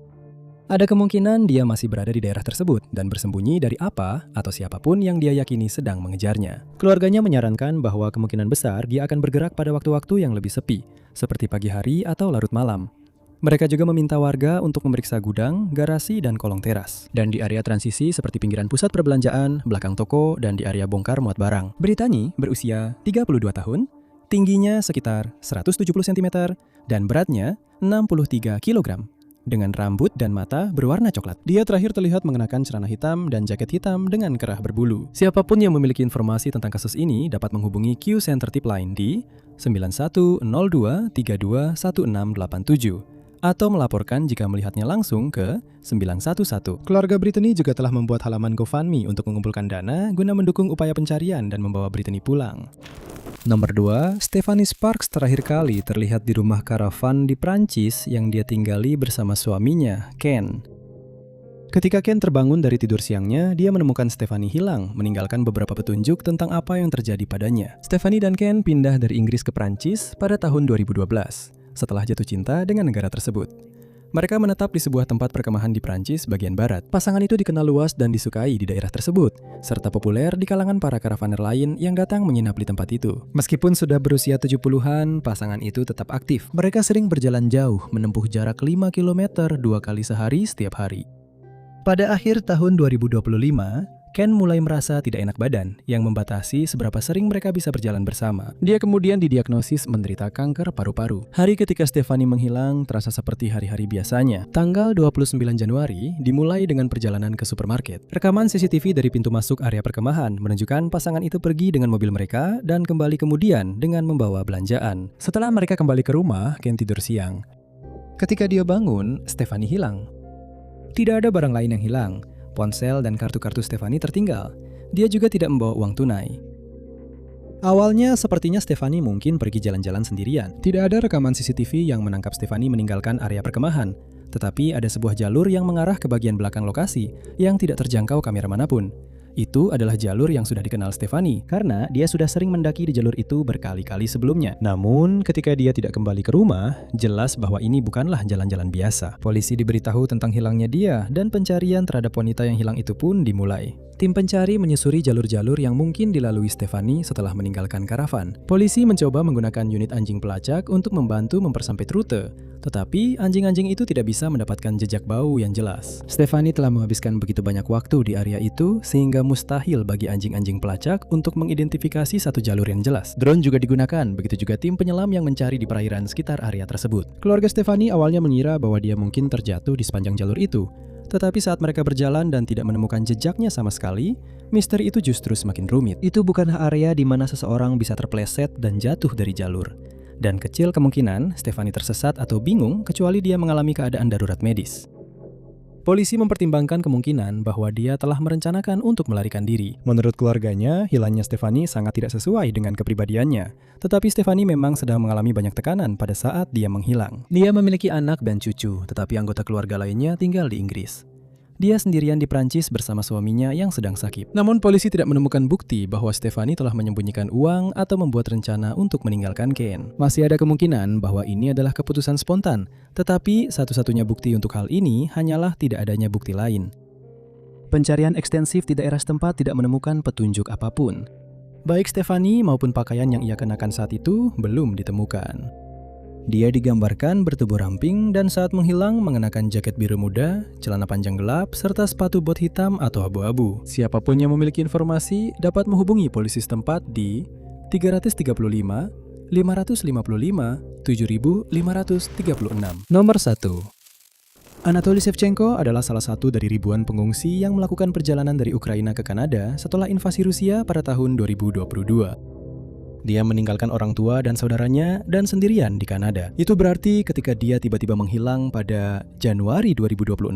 Ada kemungkinan dia masih berada di daerah tersebut dan bersembunyi dari apa atau siapapun yang dia yakini sedang mengejarnya. Keluarganya menyarankan bahwa kemungkinan besar dia akan bergerak pada waktu-waktu yang lebih sepi, seperti pagi hari atau larut malam. Mereka juga meminta warga untuk memeriksa gudang, garasi, dan kolong teras. Dan di area transisi seperti pinggiran pusat perbelanjaan, belakang toko, dan di area bongkar muat barang. Britani berusia 32 tahun, tingginya sekitar 170 cm, dan beratnya 63 kg. Dengan rambut dan mata berwarna coklat. Dia terakhir terlihat mengenakan celana hitam dan jaket hitam dengan kerah berbulu. Siapapun yang memiliki informasi tentang kasus ini dapat menghubungi Q Center Tip Line di 9102321687 atau melaporkan jika melihatnya langsung ke 911. Keluarga Britani juga telah membuat halaman GoFundMe untuk mengumpulkan dana guna mendukung upaya pencarian dan membawa Britani pulang. Nomor 2, Stephanie Sparks terakhir kali terlihat di rumah karavan di Prancis yang dia tinggali bersama suaminya, Ken. Ketika Ken terbangun dari tidur siangnya, dia menemukan Stephanie hilang, meninggalkan beberapa petunjuk tentang apa yang terjadi padanya. Stephanie dan Ken pindah dari Inggris ke Prancis pada tahun 2012, setelah jatuh cinta dengan negara tersebut. Mereka menetap di sebuah tempat perkemahan di Prancis bagian barat. Pasangan itu dikenal luas dan disukai di daerah tersebut, serta populer di kalangan para karavaner lain yang datang menginap di tempat itu. Meskipun sudah berusia 70-an, pasangan itu tetap aktif. Mereka sering berjalan jauh, menempuh jarak 5 km 2 kali sehari setiap hari. Pada akhir tahun 2025, Ken mulai merasa tidak enak badan, yang membatasi seberapa sering mereka bisa berjalan bersama. Dia kemudian didiagnosis menderita kanker paru-paru. Hari ketika Stephanie menghilang terasa seperti hari-hari biasanya. Tanggal 29 Januari dimulai dengan perjalanan ke supermarket. Rekaman CCTV dari pintu masuk area perkemahan menunjukkan pasangan itu pergi dengan mobil mereka dan kembali kemudian dengan membawa belanjaan. Setelah mereka kembali ke rumah, Ken tidur siang. Ketika dia bangun, Stephanie hilang. Tidak ada barang lain yang hilang. Ponsel dan kartu-kartu Stephanie tertinggal. Dia juga tidak membawa uang tunai. Awalnya sepertinya Stephanie mungkin pergi jalan-jalan sendirian. Tidak ada rekaman CCTV yang menangkap Stephanie meninggalkan area perkemahan. Tetapi ada sebuah jalur yang mengarah ke bagian belakang lokasi yang tidak terjangkau kamera manapun. Itu adalah jalur yang sudah dikenal Stephanie karena dia sudah sering mendaki di jalur itu berkali-kali sebelumnya. Namun, ketika dia tidak kembali ke rumah, jelas bahwa ini bukanlah jalan-jalan biasa. Polisi diberitahu tentang hilangnya dia dan pencarian terhadap wanita yang hilang itu pun dimulai. Tim pencari menyusuri jalur-jalur yang mungkin dilalui Stephanie setelah meninggalkan karavan. Polisi mencoba menggunakan unit anjing pelacak untuk membantu mempersempit rute, tetapi anjing-anjing itu tidak bisa mendapatkan jejak bau yang jelas. Stephanie telah menghabiskan begitu banyak waktu di area itu sehingga mustahil bagi anjing-anjing pelacak untuk mengidentifikasi satu jalur yang jelas. Drone juga digunakan, begitu juga tim penyelam yang mencari di perairan sekitar area tersebut. Keluarga Stephanie awalnya mengira bahwa dia mungkin terjatuh di sepanjang jalur itu. Tetapi saat mereka berjalan dan tidak menemukan jejaknya sama sekali, misteri itu justru semakin rumit. Itu bukanlah area di mana seseorang bisa terpleset dan jatuh dari jalur. Dan kecil kemungkinan Stephanie tersesat atau bingung kecuali dia mengalami keadaan darurat medis. Polisi mempertimbangkan kemungkinan bahwa dia telah merencanakan untuk melarikan diri. Menurut keluarganya, hilangnya Stephanie sangat tidak sesuai dengan kepribadiannya. Tetapi Stephanie memang sedang mengalami banyak tekanan pada saat dia menghilang. Dia memiliki anak dan cucu, tetapi anggota keluarga lainnya tinggal di Inggris. Dia sendirian di Prancis bersama suaminya yang sedang sakit. Namun polisi tidak menemukan bukti bahwa Stephanie telah menyembunyikan uang atau membuat rencana untuk meninggalkan Ken. Masih ada kemungkinan bahwa ini adalah keputusan spontan, tetapi satu-satunya bukti untuk hal ini hanyalah tidak adanya bukti lain. Pencarian ekstensif di daerah setempat tidak menemukan petunjuk apapun. Baik Stephanie maupun pakaian yang ia kenakan saat itu belum ditemukan. Dia digambarkan bertubuh ramping dan saat menghilang mengenakan jaket biru muda, celana panjang gelap, serta sepatu bot hitam atau abu-abu. Siapapun yang memiliki informasi dapat menghubungi polisi setempat di 335 555 7536. Nomor 1. Anatoly Shevchenko adalah salah satu dari ribuan pengungsi yang melakukan perjalanan dari Ukraina ke Kanada setelah invasi Rusia pada tahun 2022. Dia meninggalkan orang tua dan saudaranya dan sendirian di Kanada. Itu berarti ketika dia tiba-tiba menghilang pada Januari 2026,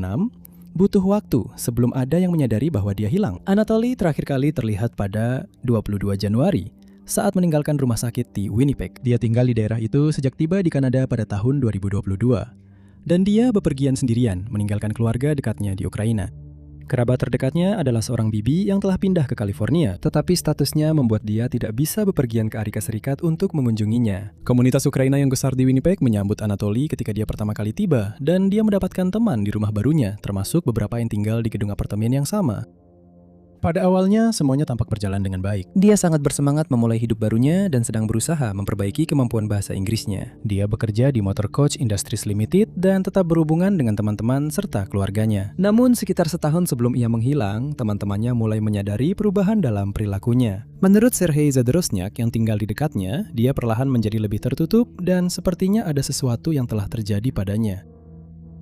butuh waktu sebelum ada yang menyadari bahwa dia hilang. Anatoly terakhir kali terlihat pada 22 Januari, saat meninggalkan rumah sakit di Winnipeg. Dia tinggal di daerah itu sejak tiba di Kanada pada tahun 2022. Dan dia bepergian sendirian, meninggalkan keluarga dekatnya di Ukraina. Kerabat terdekatnya adalah seorang bibi yang telah pindah ke California, tetapi statusnya membuat dia tidak bisa bepergian ke Amerika Serikat untuk mengunjunginya. Komunitas Ukraina yang besar di Winnipeg menyambut Anatoly ketika dia pertama kali tiba, dan dia mendapatkan teman di rumah barunya, termasuk beberapa yang tinggal di gedung apartemen yang sama. Pada awalnya, semuanya tampak berjalan dengan baik. Dia sangat bersemangat memulai hidup barunya dan sedang berusaha memperbaiki kemampuan bahasa Inggrisnya. Dia bekerja di Motor Coach Industries Limited dan tetap berhubungan dengan teman-teman serta keluarganya. Namun, sekitar setahun sebelum ia menghilang, teman-temannya mulai menyadari perubahan dalam perilakunya. Menurut Sergei Zadorozhyak yang tinggal di dekatnya, dia perlahan menjadi lebih tertutup dan sepertinya ada sesuatu yang telah terjadi padanya.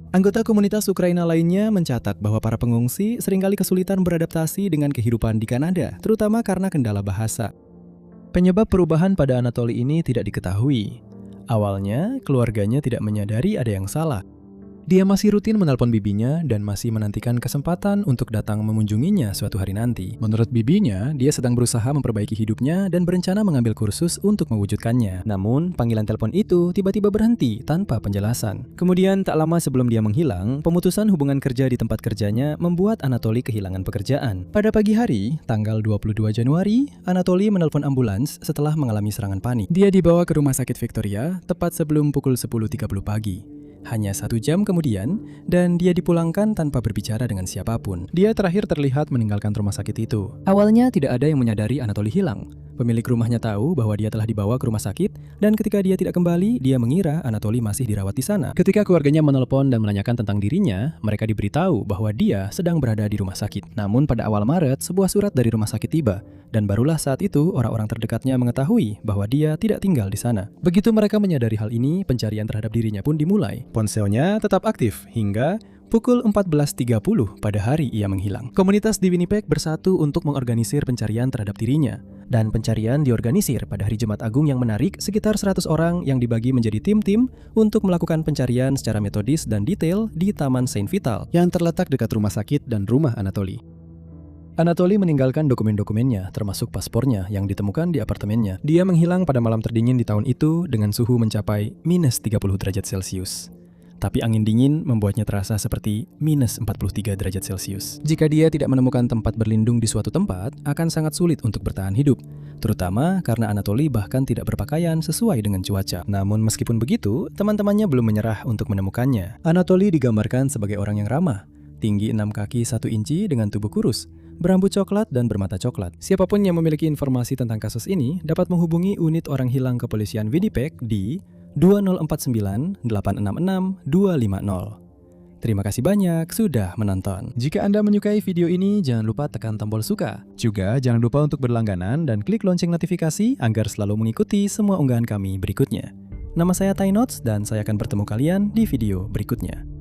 Anggota komunitas Ukraina lainnya mencatat bahwa para pengungsi seringkali kesulitan beradaptasi dengan kehidupan di Kanada, terutama karena kendala bahasa. Penyebab perubahan pada Anatoly ini tidak diketahui. Awalnya, keluarganya tidak menyadari ada yang salah. Dia masih rutin menelpon bibinya dan masih menantikan kesempatan untuk datang mengunjunginya suatu hari nanti. Menurut bibinya, dia sedang berusaha memperbaiki hidupnya dan berencana mengambil kursus untuk mewujudkannya. Namun, panggilan telepon itu tiba-tiba berhenti tanpa penjelasan. Kemudian, tak lama sebelum dia menghilang, pemutusan hubungan kerja di tempat kerjanya membuat Anatoly kehilangan pekerjaan. Pada pagi hari, tanggal 22 Januari, Anatoly menelpon ambulans setelah mengalami serangan panik. Dia dibawa ke rumah sakit Victoria tepat sebelum pukul 10.30 pagi. Hanya 1 jam kemudian, dan dia dipulangkan tanpa berbicara dengan siapapun. Dia terakhir terlihat meninggalkan rumah sakit itu. Awalnya tidak ada yang menyadari Anatoly hilang. Pemilik rumahnya tahu bahwa dia telah dibawa ke rumah sakit, dan ketika dia tidak kembali, dia mengira Anatoly masih dirawat di sana. Ketika keluarganya menelpon dan menanyakan tentang dirinya, mereka diberitahu bahwa dia sedang berada di rumah sakit. Namun pada awal Maret, sebuah surat dari rumah sakit tiba, dan barulah saat itu orang-orang terdekatnya mengetahui bahwa dia tidak tinggal di sana. Begitu mereka menyadari hal ini, pencarian terhadap dirinya pun dimulai. Ponselnya tetap aktif hingga pukul 14.30 pada hari ia menghilang. Komunitas di Winnipeg bersatu untuk mengorganisir pencarian terhadap dirinya. Dan pencarian diorganisir pada hari Jumat Agung yang menarik sekitar 100 orang yang dibagi menjadi tim-tim untuk melakukan pencarian secara metodis dan detail di Taman Saint Vital yang terletak dekat rumah sakit dan rumah Anatoly. Anatoly meninggalkan dokumen-dokumennya, termasuk paspornya yang ditemukan di apartemennya. Dia menghilang pada malam terdingin di tahun itu dengan suhu mencapai minus 30 derajat Celcius. Tapi angin dingin membuatnya terasa seperti minus 43 derajat Celcius. Jika dia tidak menemukan tempat berlindung di suatu tempat, akan sangat sulit untuk bertahan hidup. Terutama karena Anatoly bahkan tidak berpakaian sesuai dengan cuaca. Namun meskipun begitu, teman-temannya belum menyerah untuk menemukannya. Anatoly digambarkan sebagai orang yang ramah, tinggi 6 kaki 1 inci dengan tubuh kurus, berambut coklat dan bermata coklat. Siapapun yang memiliki informasi tentang kasus ini dapat menghubungi unit orang hilang kepolisian Winnipeg di 2049 866 250. Terima kasih banyak sudah menonton. Jika Anda menyukai video ini, jangan lupa tekan tombol suka. Juga jangan lupa untuk berlangganan dan klik lonceng notifikasi agar selalu mengikuti semua unggahan kami berikutnya. Nama saya Tainots dan saya akan bertemu kalian di video berikutnya.